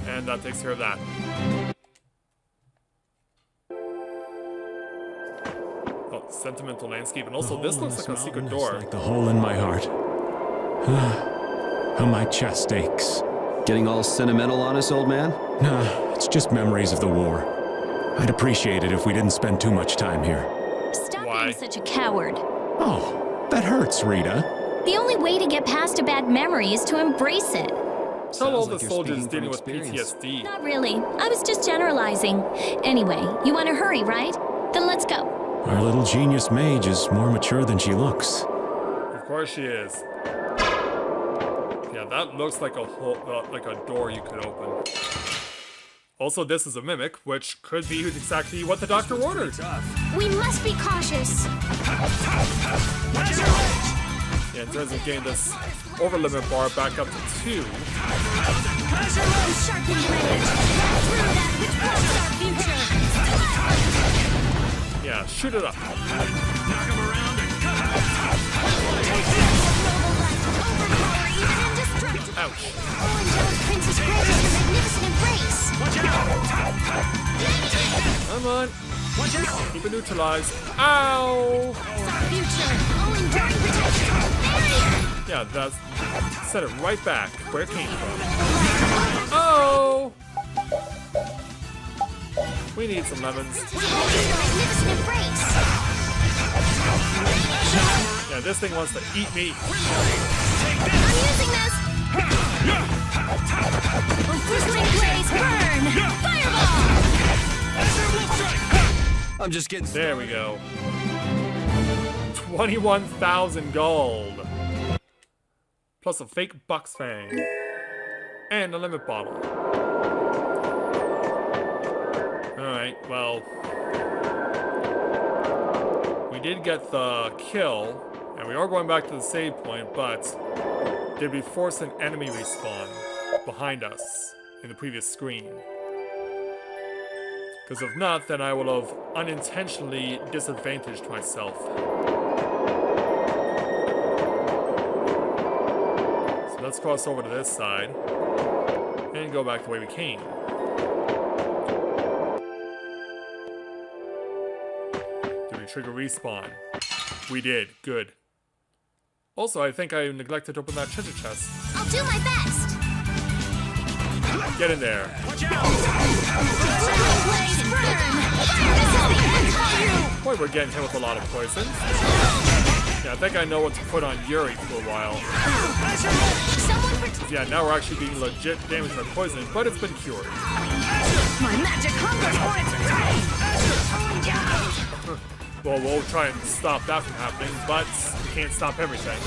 And that takes care of that. Oh, sentimental landscape. And also, this looks like a secret door. Like the hole in my heart. How my chest aches. Getting all sentimental on us, old man? Nah, it's just memories of the war. I'd appreciate it if we didn't spend too much time here. Stop being such a coward. Oh, that hurts, Rita. The only way to get past a bad memory is to embrace it. Tell all the like you're soldiers speaking dealing from with experience. PTSD. Not really. I was just generalizing. Anyway, you want to hurry, right? Then let's go. Our little genius mage is more mature than she looks. Of course she is. Yeah, that looks like a hole, like a door you could open. Also, this is a mimic, which could be exactly what the doctor ordered. We must be cautious. Yeah, in terms of getting this over limit bar back up to 2. Yeah, shoot it up. Knock him around and cut. Ouch. Princess granted her magnificent embrace. Watch out! Come on. Watch out! Keep it neutralized. Ow! Future. Oh, enduring protection. Barrier. Yeah, that's... Set it right back where it came from. Oh! We need some lemons. Magnificent embrace. Yeah, this thing wants to eat me. I'm using this. Blistering blaze, burn. Fireball. I'm just getting There we go. 21,000 gold. Plus a fake Buck's Fang. And a limit bottle. Alright, well. We did get the kill. And we are going back to the save point, but did we force an enemy respawn behind us in the previous screen? Because if not, then I will have unintentionally disadvantaged myself. So let's cross over to this side and go back the way we came. Did we trigger respawn? We did. Good. Also, I think I neglected to open that treasure chest. I'll do my best. Get in there. Blistering blaze, burn. This is the end for you. Boy, we're getting hit with a lot of poison. Yeah, I think I know what to put on Yuri for a while. Someone protect. Yeah, now we're actually being legit damaged by poison, but it's been cured. My magic hungers for its prey! Well, we'll try and stop that from happening, but we can't stop everything.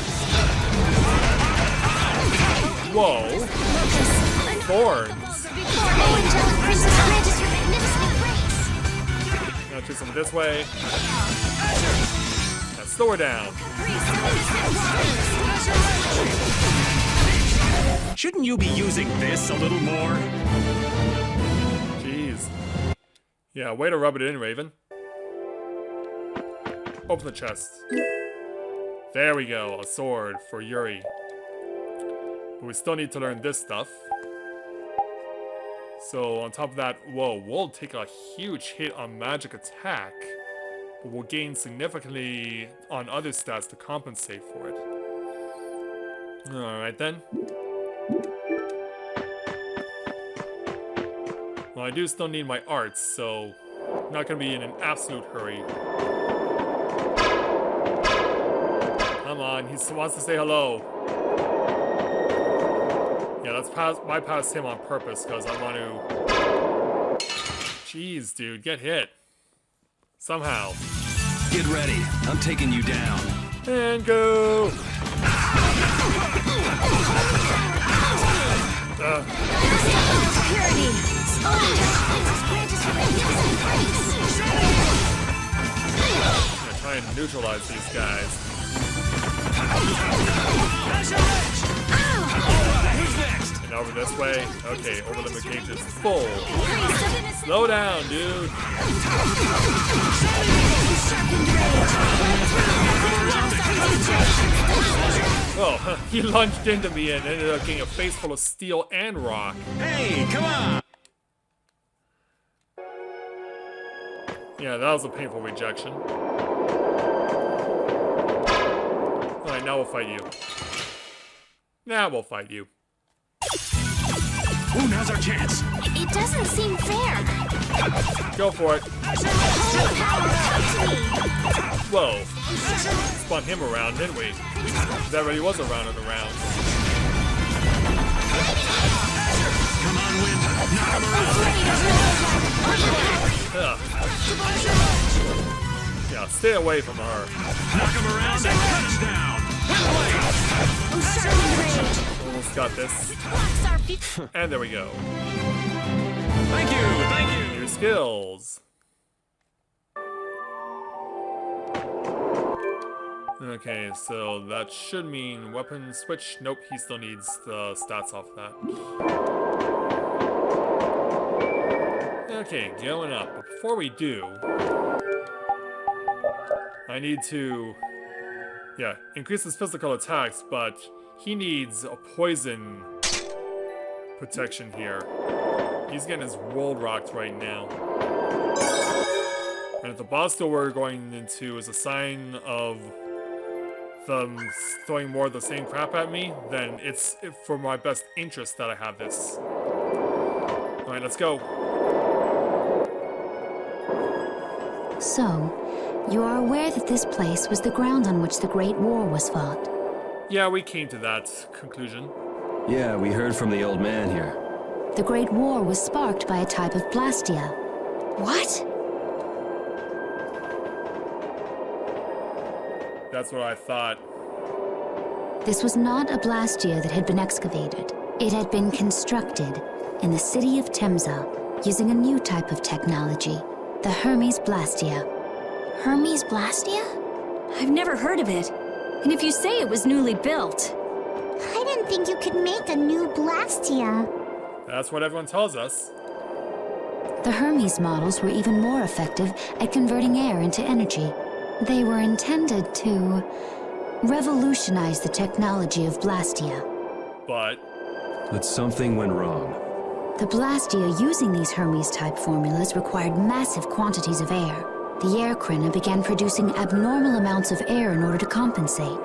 Whoa. Thorns. Oh, angelic princess granted her magnificent embrace. Now do some this way. Now slow her down. Shouldn't you be using this a little more? Jeez. Yeah, way to rub it in, Raven. Open the chest. There we go, a sword for Yuri. But we still need to learn this stuff. So on top of that, whoa, we'll take a huge hit on magic attack, but we'll gain significantly on other stats to compensate for it. Alright then. Well, I do still need my arts, so I'm not gonna be in an absolute hurry. Come on, he wants to say hello. Yeah, let's bypass him on purpose because I want to... Jeez, dude, get hit. Somehow. Get ready. I'm taking you down. And go! Purity. Oh, princess granted her magnificent embrace. I'm gonna try and neutralize these guys. And over this way. Okay, over limit gauge is full. Slow down, dude. Oh, he lunged into me and ended up getting a face full of steel and rock. Hey, come on! Yeah, that was a painful rejection. Alright, now we'll fight you. Now we'll fight you. Ooh, now's our chance. It doesn't seem fair. Go for it. Holy power, come to me. Whoa. Spun him around, didn't we? That already was around and around. Come on, Wind. Knock him around. Yeah, stay away from her. Knock him around and cut him down. Almost got this. And there we go. Thank you. Thank you. New skills. Okay, so that should mean weapon switch. Nope, he still needs the stats off that. Okay, going up. But before we do, I need to, increase his physical attacks, but he needs a poison protection here. He's getting his world rocked right now. And if the boss duel we're going into is a sign of them throwing more of the same crap at me, then it's for my best interest that I have this. Alright, let's go. So, you are aware that this place was the ground on which the Great War was fought? Yeah, we came to that conclusion. Yeah, we heard from the old man here. The Great War was sparked by a type of Blastia. What? That's what I thought. This was not a Blastia that had been excavated. It had been constructed in the city of Temza using a new type of technology, the Hermes Blastia. Hermes Blastia? I've never heard of it. And if you say it was newly built... I didn't think you could make a new Blastia. That's what everyone tells us. The Hermes models were even more effective at converting air into energy. They were intended to revolutionize the technology of Blastia. But something went wrong. The Blastia using these Hermes-type formulas required massive quantities of air. The air Krina began producing abnormal amounts of air in order to compensate.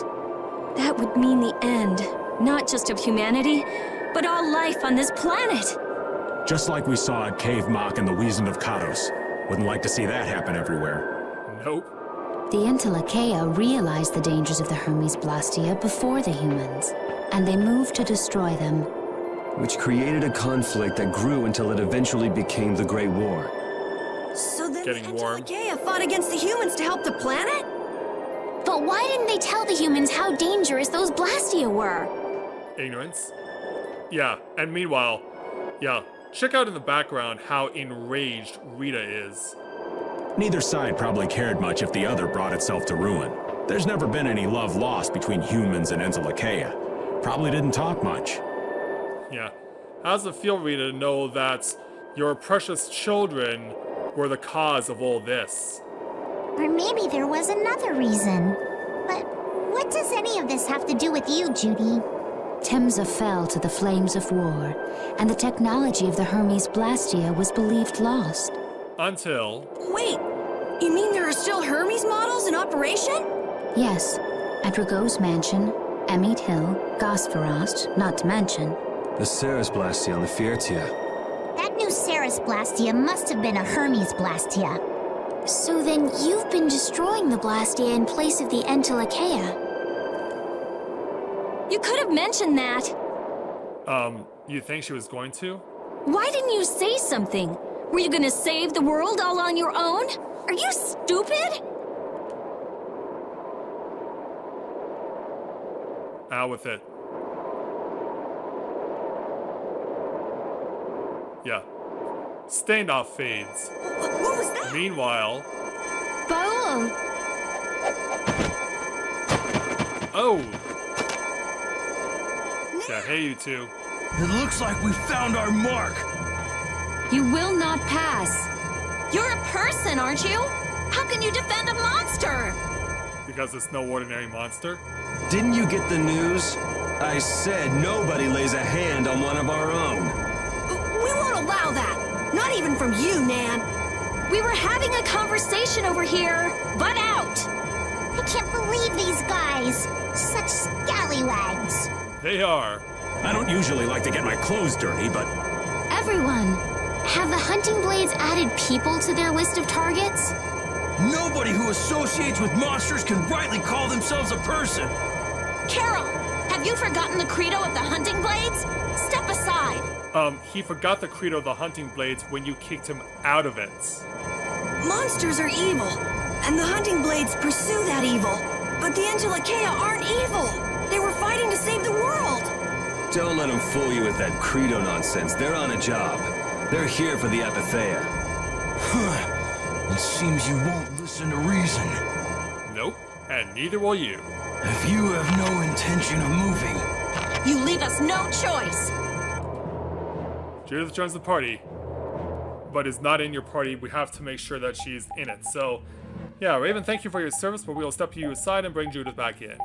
That would mean the end, not just of humanity, but all life on this planet. Just like we saw at Cave Mach and the Wiesent of Kados. Wouldn't like to see that happen everywhere. Nope. The Entelekea realized the dangers of the Hermes Blastia before the humans, and they moved to destroy them. Which created a conflict that grew until it eventually became the Great War. So then Getting the warm. Entelekea fought against the humans to help the planet? But why didn't they tell the humans how dangerous those Blastia were? Ignorance. Yeah, and meanwhile, check out in the background how enraged Rita is. Neither side probably cared much if the other brought itself to ruin. There's never been any love lost between humans and Entelekea. Probably didn't talk much. Yeah. How does it feel, Rita, to know that your precious children were the cause of all this? Or maybe there was another reason. But what does any of this have to do with you, Judy? Temza fell to the flames of war, and the technology of the Hermes Blastia was believed lost. Until... Wait, you mean there are still Hermes models in operation? Yes, at Rago's mansion, Emmeet Hill, Gosferost, not to mention. The Ceres Blastia on the Fiertia. That new Ceres Blastia must have been a Hermes Blastia. So then you've been destroying the Blastia in place of the Entelekea. You could have mentioned that. You think she was going to? Why didn't you say something? Were you gonna save the world all on your own? Are you stupid? Out with it. Yeah. Standoff fades. What was that? Meanwhile... Baul! Oh! Yeah, hey you two. It looks like we found our mark. You will not pass. You're a person, aren't you? How can you defend a monster? Because it's no ordinary monster. Didn't you get the news? I said nobody lays a hand on one of our own. We won't allow that. Not even from you, Nan. We were having a conversation over here. Butt out! I can't believe these guys. Such scallywags. They are. I don't usually like to get my clothes dirty, but... Everyone, have the hunting blades added people to their list of targets? Nobody who associates with monsters can rightly call themselves a person. Carol, have you forgotten the credo of the hunting blades? Step aside. He forgot the credo of the hunting blades when you kicked him out of it. Monsters are evil, and the hunting blades pursue that evil. But the Entelekea aren't evil. They were fighting to save the world. Don't let them fool you with that credo nonsense. They're on a job. They're here for the Apatheia. It seems you won't listen to reason. Nope, and neither will you. If you have no intention of moving, You leave us no choice. Judith joins the party, but is not in your party. We have to make sure that she's in it. So, yeah, Raven, thank you for your service, but we will step you aside and bring Judith back in.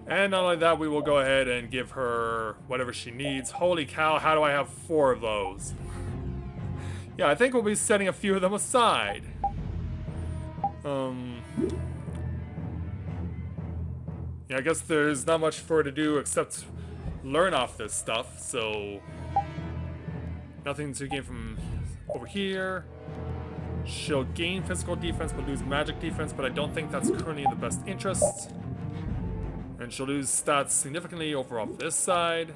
And not only that, we will go ahead and give her whatever she needs. Holy cow, how do I have 4 of those? Yeah, I think we'll be setting a few of them aside. Yeah, I guess there's not much for her to do except learn off this stuff, so... Nothing to gain from over here. She'll gain physical defense but lose magic defense, but I don't think that's currently in the best interest. And she'll lose stats significantly over off this side.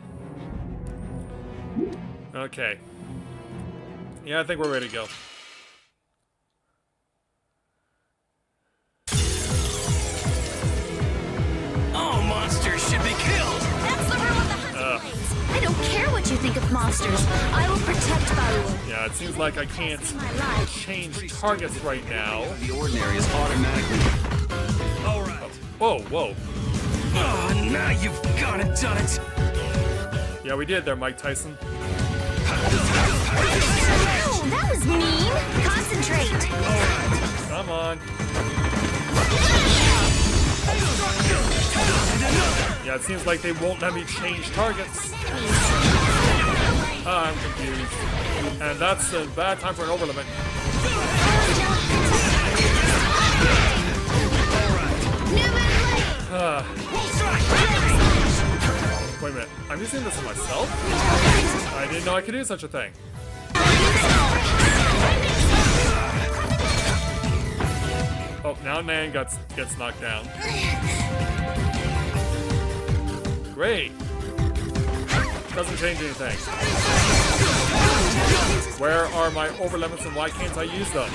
Okay. Yeah, I think we're ready to go. all monsters should be killed. That's the rule of the hunting blades. I don't care what you think of monsters. I will protect Baul. Yeah, it seems like I can't change targets right now. The ordinary is automatically... All right. Whoa, whoa. Oh, now you've gone and done it. Yeah, we did there, Mike Tyson. Oh, that was mean. Concentrate. Come on. Yeah, it seems like they won't let me change targets. I'm confused. And that's a bad time for an overlimit. Wait a minute, I'm using this on myself? I didn't know I could do such a thing. Oh, now Nan gets knocked down. Great. Doesn't change anything. Where are my overlimits and why can't I use them?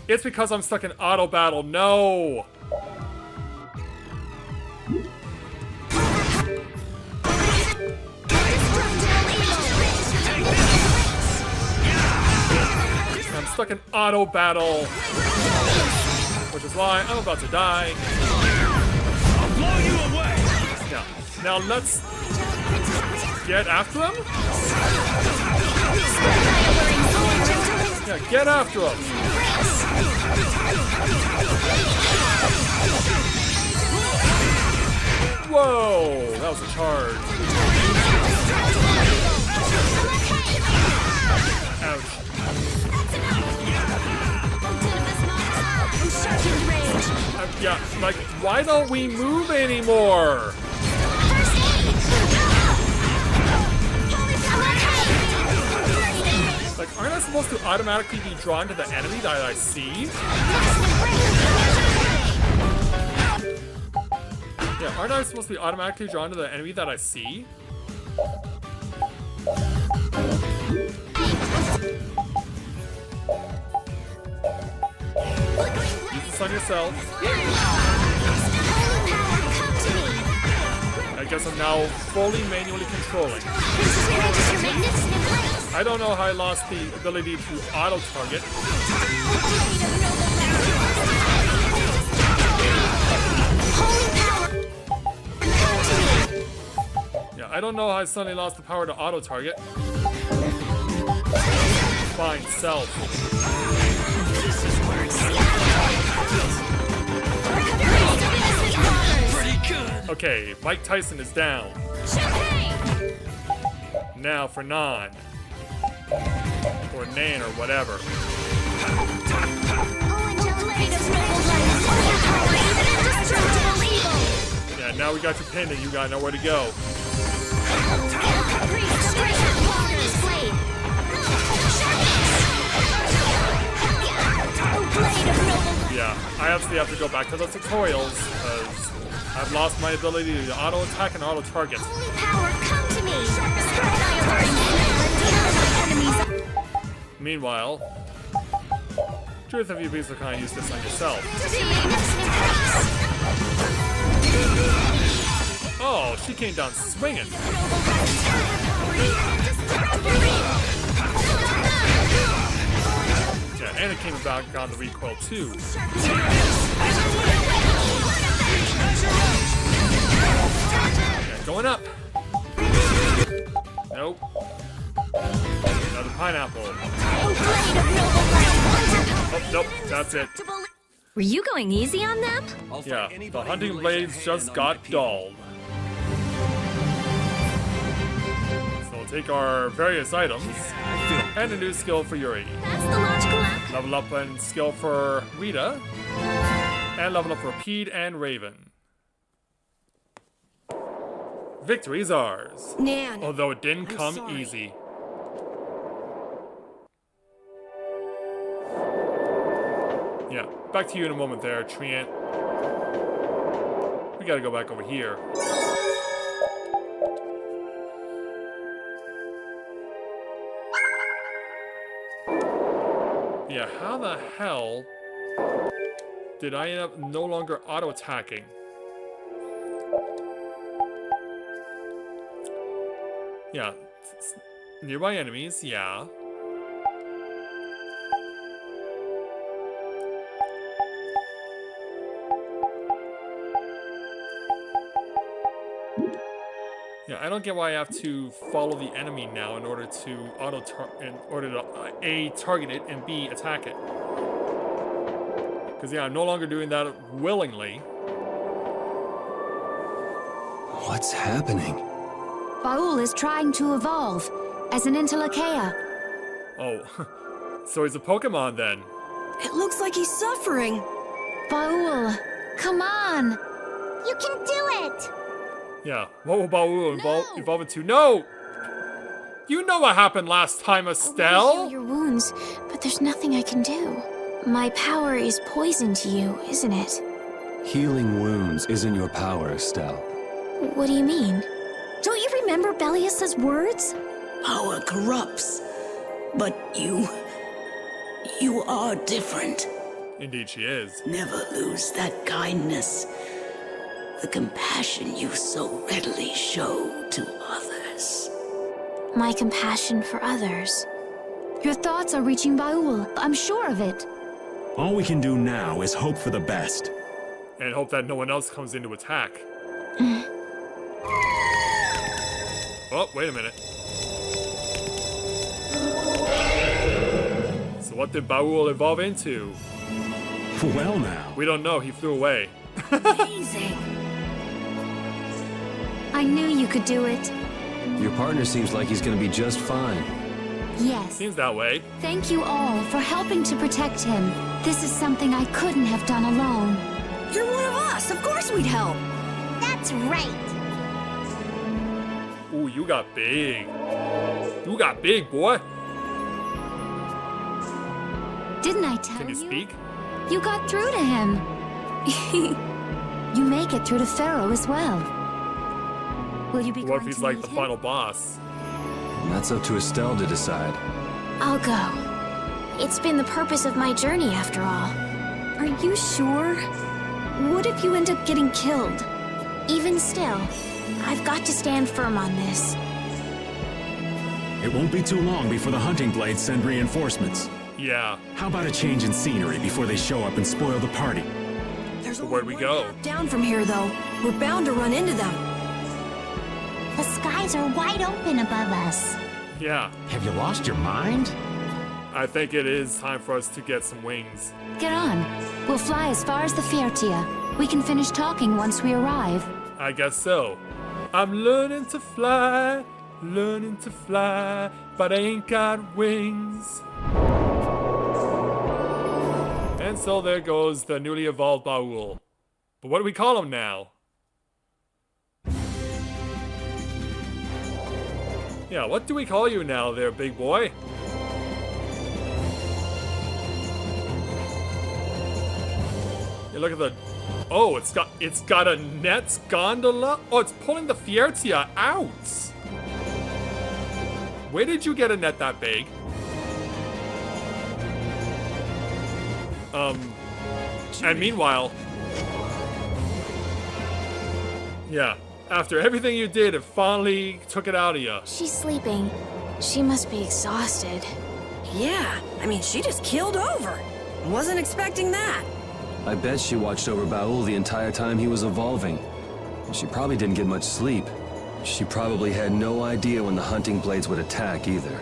It's because I'm stuck in auto battle. No! I'm stuck in auto battle, which is why I'm about to die. I'll blow you away. Yeah. Now let's get after him. Yeah, get after him. Whoa, that was a charge. Ouch. Yeah, like, why don't we move anymore? Like, aren't I supposed to automatically be drawn to the enemy that I see? Yeah, aren't I supposed to be automatically drawn to the enemy that I see? Use this on yourself. I guess I'm now fully manually controlling. I don't know how I lost the ability to auto-target. Yeah, I don't know how I suddenly lost the power to auto-target. Fine, self. This is where it's pretty good. Okay, Mike Tyson is down. Now for Nan. Or Nan or whatever. Yeah, now we got you pinned and you got nowhere to go. obviously have to go back to the tutorials, because I've lost my ability to auto-attack and auto-target. Holy power, come to me! Annihilate enemies. Meanwhile, Judith, if you please, kind of use this on yourself. Oh, she came down swinging. Yeah, and it came back on the recoil too. Yeah, going up. Nope. Another pineapple. Oh, nope, that's it. Were you going easy on them? Yeah, the hunting blades just got dulled. So we'll take our various items and a new skill for Yuri. That's the logical outcome. Level up and skill for Rita. And level up for Pete and Raven. Victory is ours. Nan. Although it didn't I'm come sorry. easy. Yeah, back to you in a moment there, Treant. We gotta go back over here. Yeah, how the hell did I end up no longer auto-attacking? Yeah, nearby enemies, yeah. Yeah, I don't get why I have to follow the enemy now in order to A, target it, and B, attack it. Because yeah, I'm no longer doing that willingly. What's happening? Baul is trying to evolve as an Interlakea. Oh, so he's a Pokemon then. It looks like he's suffering. Baul, come on! You can do it! Yeah, what will Baul evolve into? No! You know what happened last time, I Estelle! wanna heal your wounds, but there's nothing I can do. My power is poison to you, isn't it? Healing wounds isn't your power, Estelle. What do you mean? Don't you remember Bellius's words? Power corrupts, but you are different. Indeed she is. Never lose that kindness, the compassion you so readily show to others. My compassion for others. Your thoughts are reaching Baul. I'm sure of it. All we can do now is hope for the best. And hope that no one else comes in to attack. Oh, wait a minute. So what did Baul evolve into? Well now. We don't know, he flew away. Amazing. I knew you could do it. Your partner seems like he's gonna be just fine. Yes. Seems that way. Thank you all for helping to protect him. This is something I couldn't have done alone. You're one of us. Of course we'd help. That's right. Ooh, you got big. You got big, boy. Didn't I tell you? Can you speak? You got through to him. You make it through to Pharaoh as well. Will you be What if going he's to like meet the him? final boss? That's up to Estelle to decide. I'll go. It's been the purpose of my journey, after all. Are you sure? What if you end up getting killed? Even still, I've got to stand firm on this. It won't be too long before the hunting blades send reinforcements. Yeah. How about a change in scenery before they show up and spoil the party? There's So only where'd we one go? path down from here, though. We're bound to run into them. The skies are wide open above us. Yeah. Have you lost your mind? I think it is time for us to get some wings. Get on. We'll fly as far as the Fairtia. We can finish talking once we arrive. I guess so. I'm learning to fly, but I ain't got wings. And so there goes the newly evolved Baul. But what do we call him now? Yeah, what do we call you now there, big boy? look at the... Oh, it's got a net gondola? Oh, it's pulling the Fiertia out! Where did you get a net that big? And meanwhile... Yeah, after everything you did, it finally took it out of you. She's sleeping. She must be exhausted. Yeah, I mean, she just keeled over. Wasn't expecting that. I bet she watched over Baul the entire time he was evolving. She probably didn't get much sleep. She probably had no idea when the hunting blades would attack either.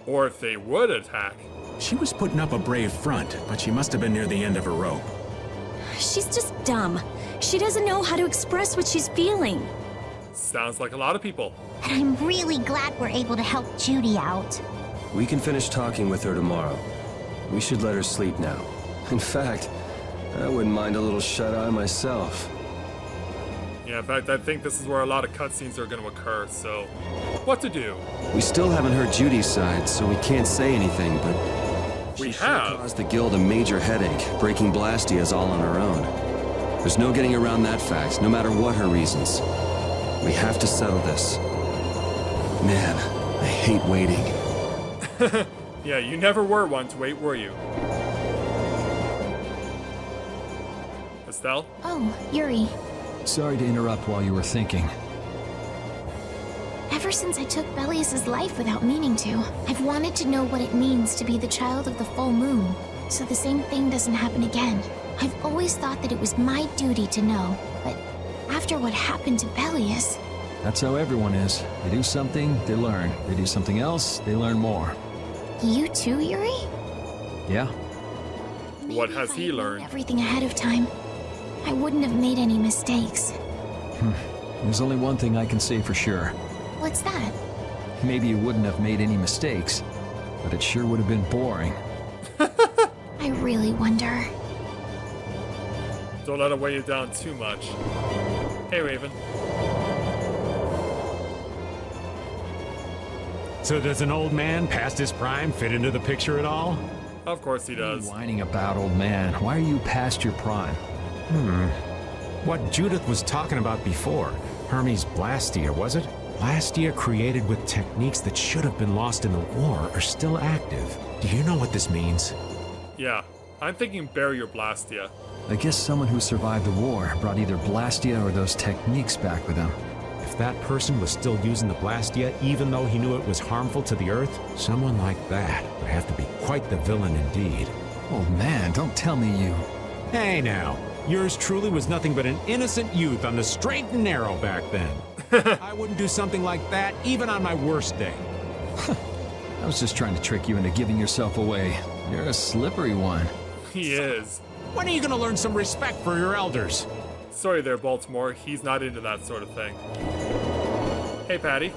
Or if they would attack. She was putting up a brave front, but she must have been near the end of her rope. She's just dumb. She doesn't know how to express what she's feeling. Sounds like a lot of people. And I'm really glad we're able to help Judy out. We can finish talking with her tomorrow. We should let her sleep now. In fact, I wouldn't mind a little shut-eye myself. Yeah, in fact, I think this is where a lot of cutscenes are going to occur, so... What to do? We still haven't heard Judy's side, so we can't say anything, but... We She have. caused the guild a major headache. Breaking Blastia's all on her own. There's no getting around that fact, no matter what her reasons. We have to settle this. Man, I hate waiting. Yeah, you never were one to wait, were you? Estelle? Oh, Yuri. Sorry to interrupt while you were thinking. Ever since I took Belius's life without meaning to, I've wanted to know what it means to be the child of the full moon, so the same thing doesn't happen again. I've always thought that it was my duty to know, but after what happened to Belius... That's how everyone is. They do something, they learn. They do something else, they learn more. You too, Yuri? Yeah. What has he learned? Everything ahead of time. I wouldn't have made any mistakes. There's only one thing I can say for sure. What's that? Maybe you wouldn't have made any mistakes, but it sure would have been boring. I really wonder. Don't let it weigh you down too much. Hey, Raven. So does an old man past his prime fit into the picture at all? Of course he does. What are you whining about, old man? Why are you past your prime? What Judith was talking about before. Hermes Blastia, was it? Blastia created with techniques that should have been lost in the war are still active. Do you know what this means? Yeah, I'm thinking barrier Blastia. I guess someone who survived the war brought either Blastia or those techniques back with them. If that person was still using the Blastia, even though he knew it was harmful to the Earth, someone like that would have to be quite the villain indeed. Old man, don't tell me you... Hey now, yours truly was nothing but an innocent youth on the straight and narrow back then. I wouldn't do something like that even on my worst day. I was just trying to trick you into giving yourself away. You're a slippery one. He is. When are you gonna learn some respect for your elders? Sorry there, Baltimore. He's not into that sort of thing. Hey, Patty.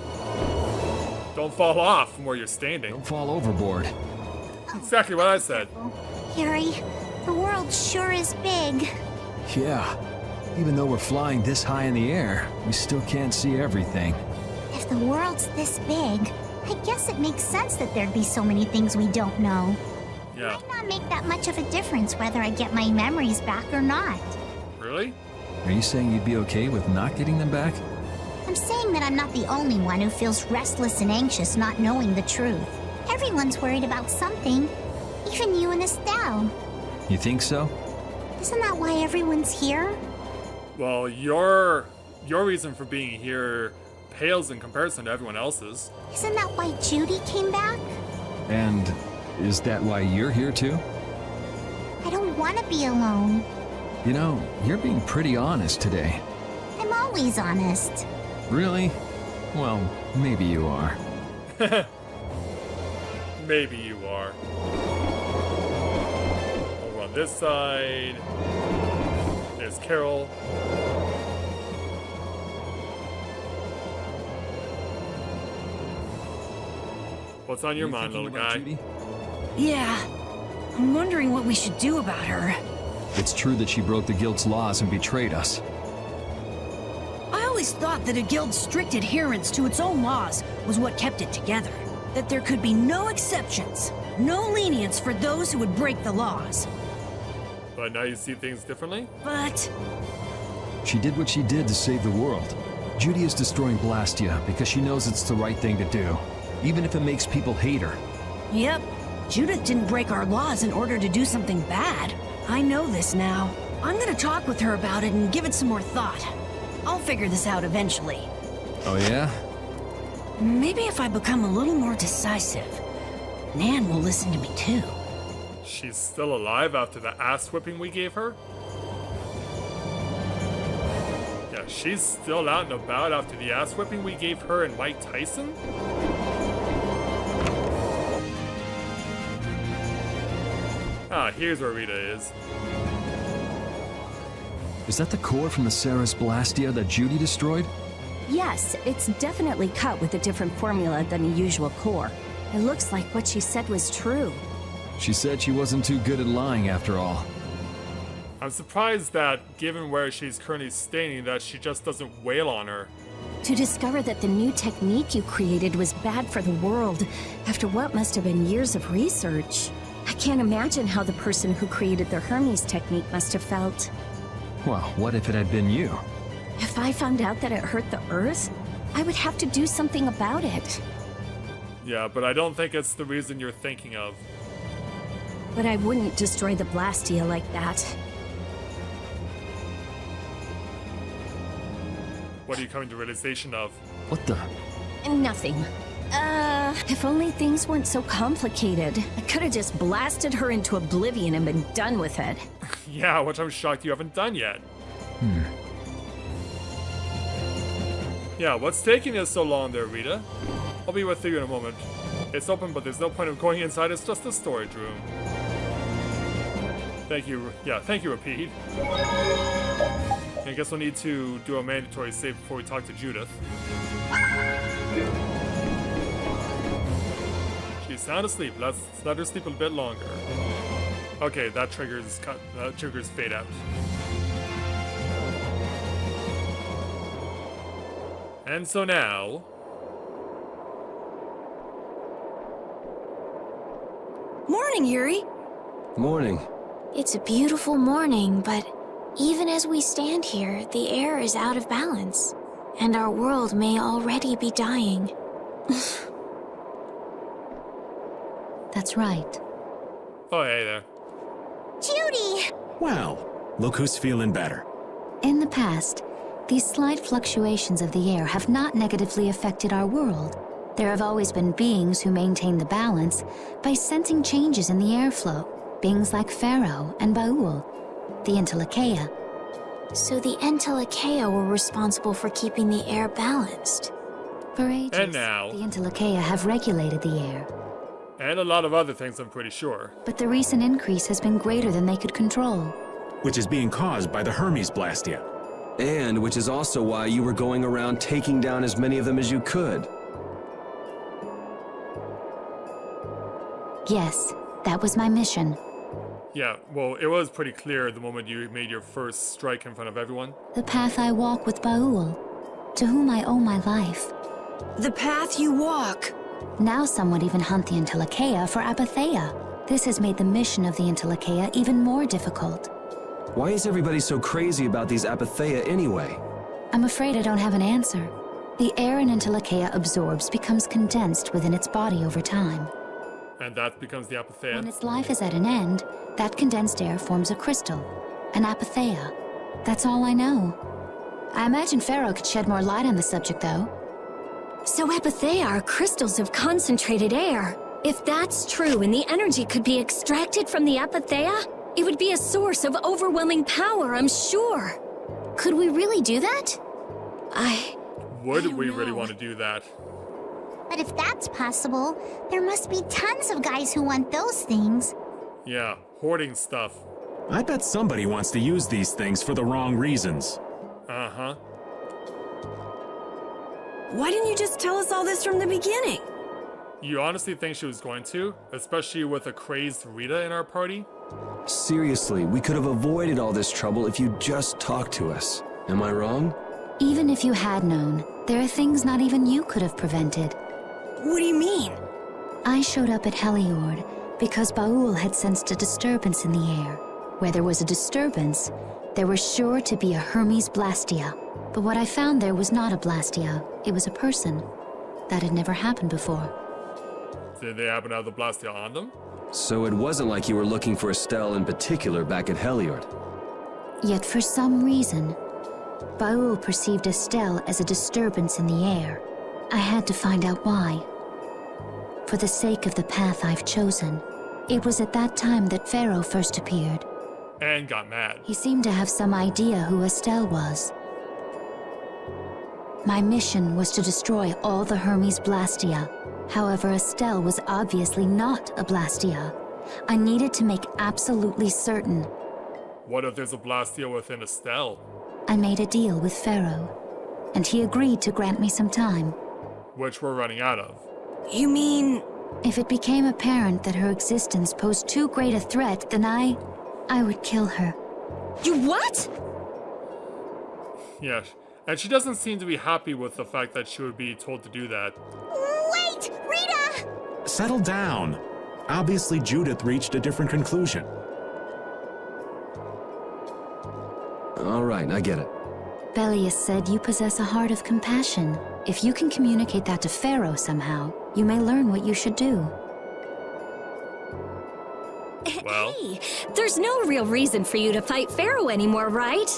Don't fall off from where you're standing. Don't fall overboard. Exactly what I said. Yuri, the world sure is big. Yeah. Even though we're flying this high in the air, we still can't see everything. If the world's this big, I guess it makes sense that there'd be so many things we don't know. Yeah. Might not make that much of a difference whether I get my memories back or not. Really? Are you saying you'd be okay with not getting them back? I'm saying that I'm not the only one who feels restless and anxious not knowing the truth. Everyone's worried about something. Even you and Estelle. You think so? Isn't that why everyone's here? Well, your reason for being here pales in comparison to everyone else's. Isn't that why Judy came back? And is that why you're here too? I don't want to be alone. You know, you're being pretty honest today. I'm always honest. Really? Well, maybe you are. Maybe you are. Over on this side. There's Carol. What's on your mind, little guy? Judy? Yeah. I'm wondering what we should do about her. It's true that she broke the guild's laws and betrayed us. I always thought that a guild's strict adherence to its own laws was what kept it together. That there could be no exceptions, no lenience for those who would break the laws. But now you see things differently? But... She did what she did to save the world. Judy is destroying Blastia because she knows it's the right thing to do, even if it makes people hate her. Yep. Judith didn't break our laws in order to do something bad. I know this now. I'm gonna talk with her about it and give it some more thought. I'll figure this out eventually. Oh yeah? Maybe if I become a little more decisive, Nan will listen to me too. She's still alive after the ass whipping we gave her? Yeah, she's still out and about after the ass whipping we gave her and Mike Tyson? Ah, here's where Rita is. Is that the core from the Ceres Blastia that Judy destroyed? Yes, it's definitely cut with a different formula than the usual core. It looks like what she said was true. She said she wasn't too good at lying after all. I'm surprised that, given where she's currently staying, that she just doesn't wail on her. To discover that the new technique you created was bad for the world, after what must have been years of research. I can't imagine how the person who created the Hermes technique must have felt. Well, what if it had been you? If I found out that it hurt the Earth, I would have to do something about it. Yeah, but I don't think it's the reason you're thinking of. But I wouldn't destroy the Blastia like that. What are you coming to realization of? What the? Nothing. If only things weren't so complicated. I could have just blasted her into oblivion and been done with it. Yeah, which I'm shocked you haven't done yet. Yeah, what's taking us so long there, Rita? I'll be with you in a moment. It's open, but there's no point of going inside. It's just a storage room. Thank you. Yeah, thank you, Repeat. I guess we'll need to do a mandatory save before we talk to Judith. She's sound asleep. Let's let her sleep a bit longer. Okay, that triggers fade out. And so now... Morning, Yuri. Morning. It's a beautiful morning, but even as we stand here, the air is out of balance, and our world may already be dying. That's right. Oh, hey there. Judy! Well, look who's feeling better. In the past, these slight fluctuations of the air have not negatively affected our world. There have always been beings who maintain the balance by sensing changes in the airflow. Beings like Pharaoh and Baul, the Entelekea. So the Entelekea were responsible for keeping the air balanced. For ages, And now... the Entelekea have regulated the air. And a lot of other things, I'm pretty sure. But the recent increase has been greater than they could control. Which is being caused by the Hermes Blastia. And which is also why you were going around taking down as many of them as you could. Yes, that was my mission. Yeah, well, it was pretty clear the moment you made your first strike in front of everyone. The path I walk with Baul, to whom I owe my life. The path you walk. Now some would even hunt the Entelekea for Apatheia. This has made the mission of the Entelekea even more difficult. Why is everybody so crazy about these Apatheia anyway? I'm afraid I don't have an answer. The air an Entelekea absorbs becomes condensed within its body over time. And that becomes the Apatheia. When its life is at an end, that condensed air forms a crystal, an Apatheia. That's all I know. I imagine Pharaoh could shed more light on the subject, though. So Apatheia are crystals of concentrated air. If that's true and the energy could be extracted from the Apatheia, it would be a source of overwhelming power, I'm sure. Could we really do that? Would we really want to do that? But if that's possible, there must be tons of guys who want those things. Yeah, hoarding stuff. I bet somebody wants to use these things for the wrong reasons. Uh-huh. Why didn't you just tell us all this from the beginning? You honestly think she was going to? Especially with a crazed Rita in our party? Seriously, we could have avoided all this trouble if you'd just talked to us. Am I wrong? Even if you had known, there are things not even you could have prevented. What do you mean? I showed up at Heliord because Baul had sensed a disturbance in the air. Where there was a disturbance, there was sure to be a Hermes Blastia. But what I found there was not a Blastia, it was a person. That had never happened before. Did they happen to have the Blastia on them? So it wasn't like you were looking for Estelle in particular back at Heliord. Yet for some reason, Baul perceived Estelle as a disturbance in the air. I had to find out why. For the sake of the path I've chosen, it was at that time that Pharaoh first appeared. And got mad. He seemed to have some idea who Estelle was. My mission was to destroy all the Hermes Blastia. However, Estelle was obviously not a Blastia. I needed to make absolutely certain. What if there's a Blastia within Estelle? I made a deal with Pharaoh, and he agreed to grant me some time. Which we're running out of. You mean... If it became apparent that her existence posed too great a threat, then I would kill her. You what? Yeah, and she doesn't seem to be happy with the fact that she would be told to do that. Wait! Rita! Settle down. Obviously, Judith reached a different conclusion. All right, I get it. Belius said you possess a heart of compassion. If you can communicate that to Pharaoh somehow, you may learn what you should do. Well, Hey, there's no real reason for you to fight Pharaoh anymore, right?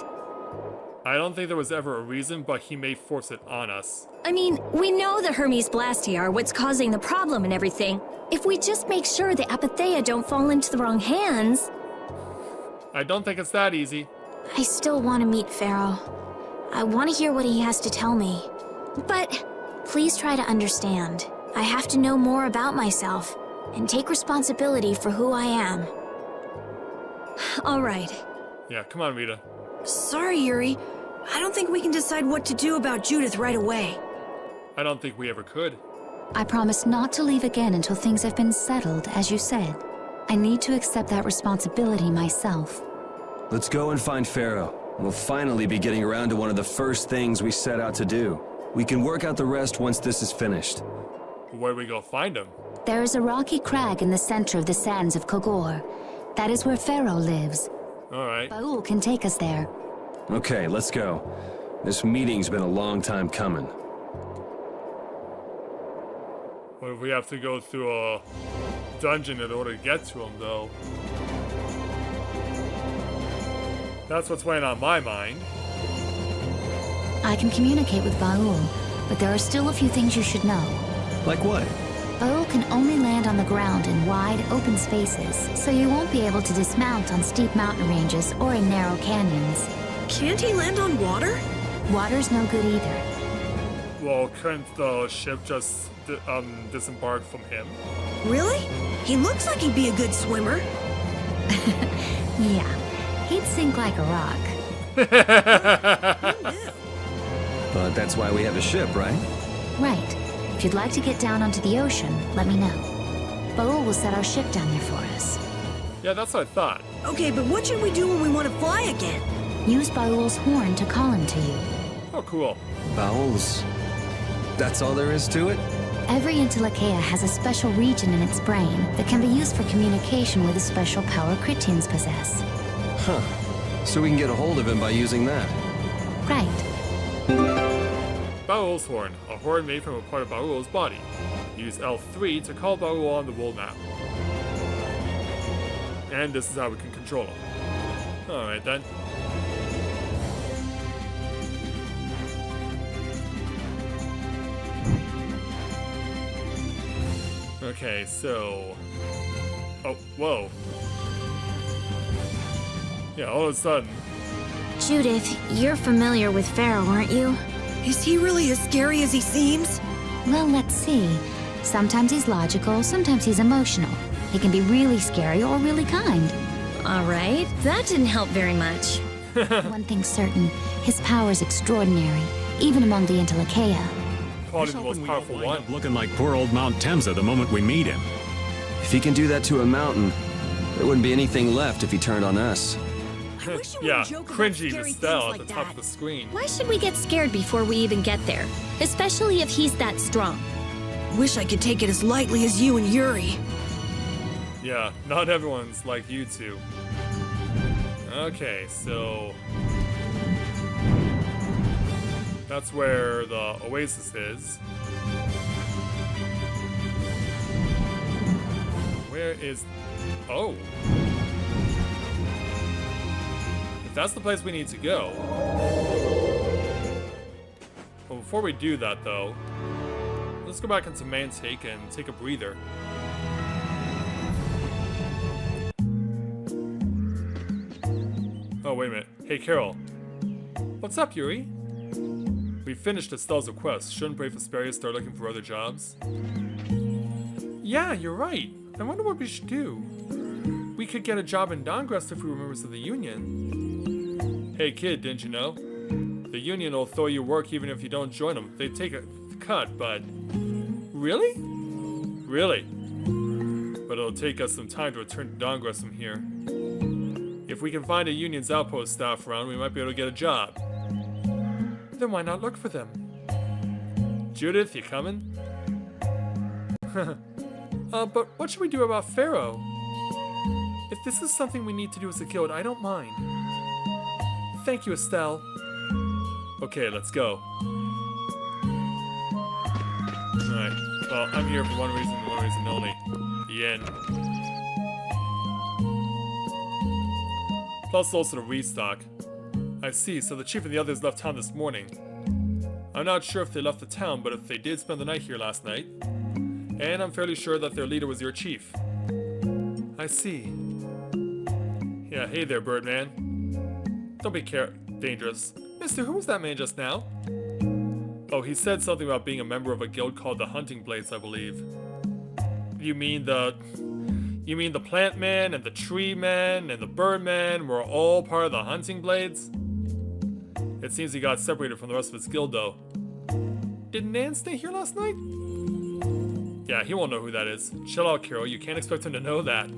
I don't think there was ever a reason, but he may force it on us. I mean, we know the Hermes Blastia are what's causing the problem and everything. If we just make sure the Apatheia don't fall into the wrong hands... I don't think it's that easy. I still want to meet Pharaoh. I want to hear what he has to tell me. But please try to understand. I have to know more about myself and take responsibility for who I am. All right. Yeah, come on, Rita. Sorry, Yuri. I don't think we can decide what to do about Judith right away. I don't think we ever could. I promise not to leave again until things have been settled, as you said. I need to accept that responsibility myself. Let's go and find Pharaoh. We'll finally be getting around to one of the first things we set out to do. We can work out the rest once this is finished. Where do we go find him? There is a rocky crag in the center of the sands of Kogor. That is where Pharaoh lives. Alright. Baul can take us there. Okay, let's go. This meeting's been a long time coming. What if we have to go through a dungeon in order to get to him, though? That's what's weighing on my mind. I can communicate with Baul, but there are still a few things you should know. Like what? Baul can only land on the ground in wide, open spaces, so you won't be able to dismount on steep mountain ranges or in narrow canyons. Can't he land on water? Water's no good either. Well, couldn't the ship just disembark from him? Really? He looks like he'd be a good swimmer. Yeah, he'd sink like a rock. But that's why we have a ship, right? Right. If you'd like to get down onto the ocean, let me know. Baul will set our ship down there for us. Yeah, that's what I thought. Okay, but what should we do when we want to fly again? Use Baul's horn to call him to you. Oh, cool. Bowels. That's all there is to it? Every Intellicaea has a special region in its brain that can be used for communication with a special power Critians possess. Huh. So we can get a hold of him by using that. Right. Baul's horn, a horn made from a part of Baul's body. Use L3 to call Baul on the world map. And this is how we can control him. Alright then. Okay, so... Oh, whoa. Yeah, all of a sudden. Judith, you're familiar with Pharaoh, aren't you? Is he really as scary as he seems? Well, let's see. Sometimes he's logical, sometimes he's emotional. He can be really scary or really kind. All right, that didn't help very much. One thing's certain, his power's extraordinary, even among the Intellicaea. Probably the most powerful one. Looking like poor old Mount Temza the moment we meet him. If he can do that to a mountain, there wouldn't be anything left if he turned on us. Yeah, cringy Estelle at the top of the screen. Why should we get scared before we even get there? Especially if he's that strong. Wish I could take it as lightly as you and Yuri. Yeah, not everyone's like you two. Okay, so that's where the oasis is. Where is... Oh. If that's the place we need to go. Well, before we do that, though, let's go back into Mantake and take a breather. Oh, wait a minute. Hey, Carol. What's up, Yuri? We finished Estelle's request. Shouldn't Vesperia start looking for other jobs? Yeah, you're right. I wonder what we should do. We could get a job in Dongrest if we were members of the Union. Hey, kid, didn't you know? The Union will throw you work even if you don't join them. They take a cut, but... Really? Really. But it'll take us some time to return to Dongrest from here. If we can find a Union's outpost staff around, we might be able to get a job. Then why not look for them? Judith, you coming? But what should we do about Pharaoh? If this is something we need to do as a guild, I don't mind. Thank you, Estelle. Okay, let's go. Alright, well, I'm here for one reason only. The end. Plus also to restock. I see, so the chief and the others left town this morning. I'm not sure if they left the town, but if they did spend the night here last night. And I'm fairly sure that their leader was your chief. I see. Yeah, hey there, Birdman. Don't be dangerous. Mister, who was that man just now? Oh, he said something about being a member of a guild called the Hunting Blades, I believe. You mean the Plant Man and the Tree Man and the Bird Man were all part of the Hunting Blades? It seems he got separated from the rest of his guild, though. Did Nan stay here last night? Yeah, he won't know who that is. Chill out, Carol. You can't expect him to know that.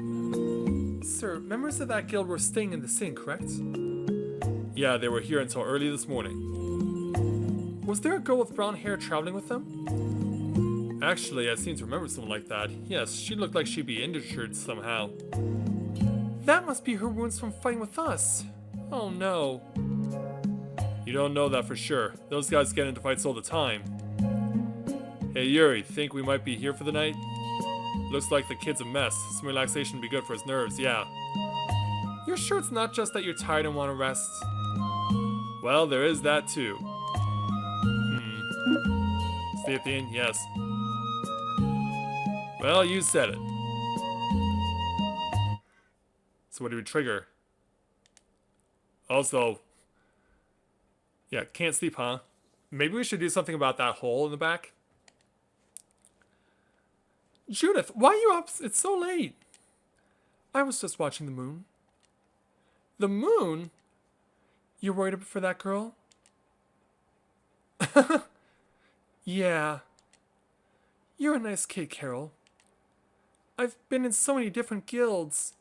Sir, members of that guild were staying in the Sink, correct? Yeah, they were here until early this morning. Was there a girl with brown hair traveling with them? Actually, I seem to remember someone like that. Yes, she looked like she'd be injured somehow. That must be her wounds from fighting with us. Oh no. You don't know that for sure. Those guys get into fights all the time. Hey Yuri, think we might be here for the night? Looks like the kid's a mess. Some relaxation would be good for his nerves, yeah. You're sure it's not just that you're tired and want to rest? Well, there is that too. Stay at the inn? Yes. Well, you said it. So what do we trigger? Also, yeah, can't sleep, huh? Maybe we should do something about that hole in the back. Judith, why are you up? It's so late. I was just watching the moon. The moon? You're worried for that girl? Yeah. You're a nice kid, Carol. I've been in so many different guilds,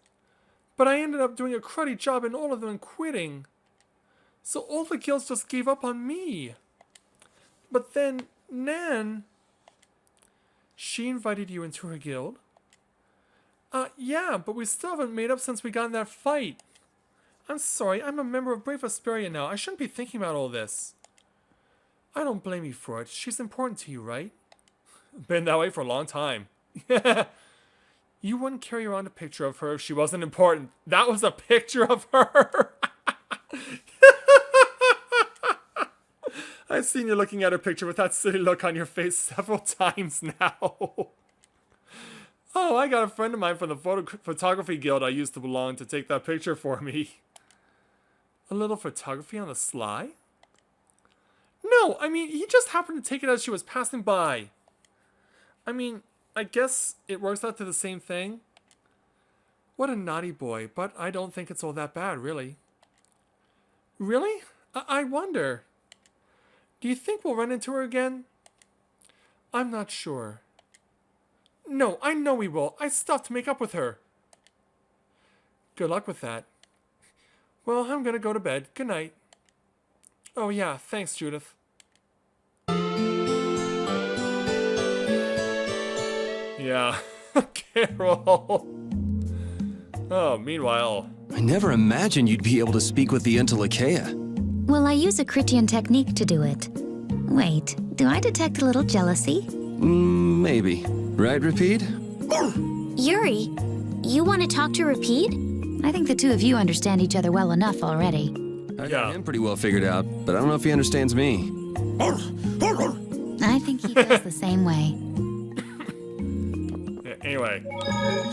but I ended up doing a cruddy job in all of them and quitting. So all the guilds just gave up on me. But then, Nan... She invited you into her guild? Yeah, but we still haven't made up since we got in that fight. I'm sorry, I'm a member of Vesperia now. I shouldn't be thinking about all this. I don't blame you for it. She's important to you, right? Been that way for a long time. You wouldn't carry around a picture of her if she wasn't important. That was a picture of her! I've seen you looking at her picture with that silly look on your face several times now. Oh, I got a friend of mine from the photography guild I used to belong to take that picture for me. A little photography on the sly? No, I mean, he just happened to take it as she was passing by. I mean, I guess it works out to the same thing. What a naughty boy, but I don't think it's all that bad, really. Really? I wonder. Do you think we'll run into her again? I'm not sure. No, I know we will. I still have to make up with her. Good luck with that. Well, I'm gonna go to bed. Good night. Oh yeah, thanks, Judith. Yeah, Carol. Oh, meanwhile, I never imagined you'd be able to speak with the Entelekea. Well, I use a Critian technique to do it. Wait, do I detect a little jealousy? Maybe. Right, Repeat? Yuri, you want to talk to Repeat? I think the two of you understand each other well enough already. I got him pretty well figured out, but I don't know if he understands me. I think he feels the same way. Yeah, anyway,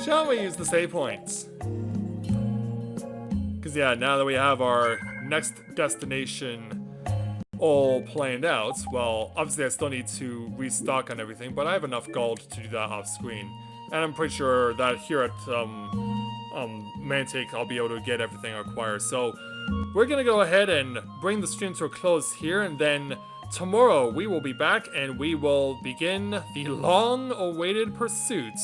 shall we use the save points? Because yeah, now that we have our next destination all planned out, well, obviously I still need to restock on everything, but I have enough gold to do that off screen. And I'm pretty sure that here at Mantic I'll be able to get everything I require. So we're gonna go ahead and bring the stream to a close here, and then tomorrow we will be back and we will begin the long-awaited pursuit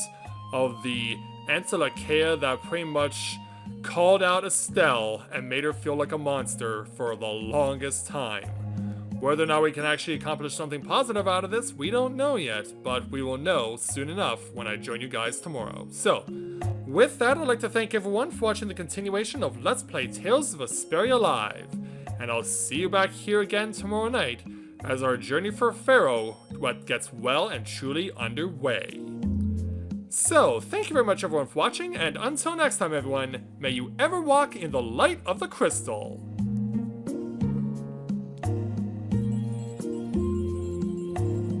of the Entelekea that pretty much called out Estelle and made her feel like a monster for the longest time. Whether or not we can actually accomplish something positive out of this, we don't know yet, but we will know soon enough when I join you guys tomorrow. So, with that, I'd like to thank everyone for watching the continuation of Let's Play Tales of Vesperia Live, and I'll see you back here again tomorrow night as our journey for Pharaoh gets well and truly underway. So, thank you very much everyone for watching, and until next time everyone, may you ever walk in the light of the crystal.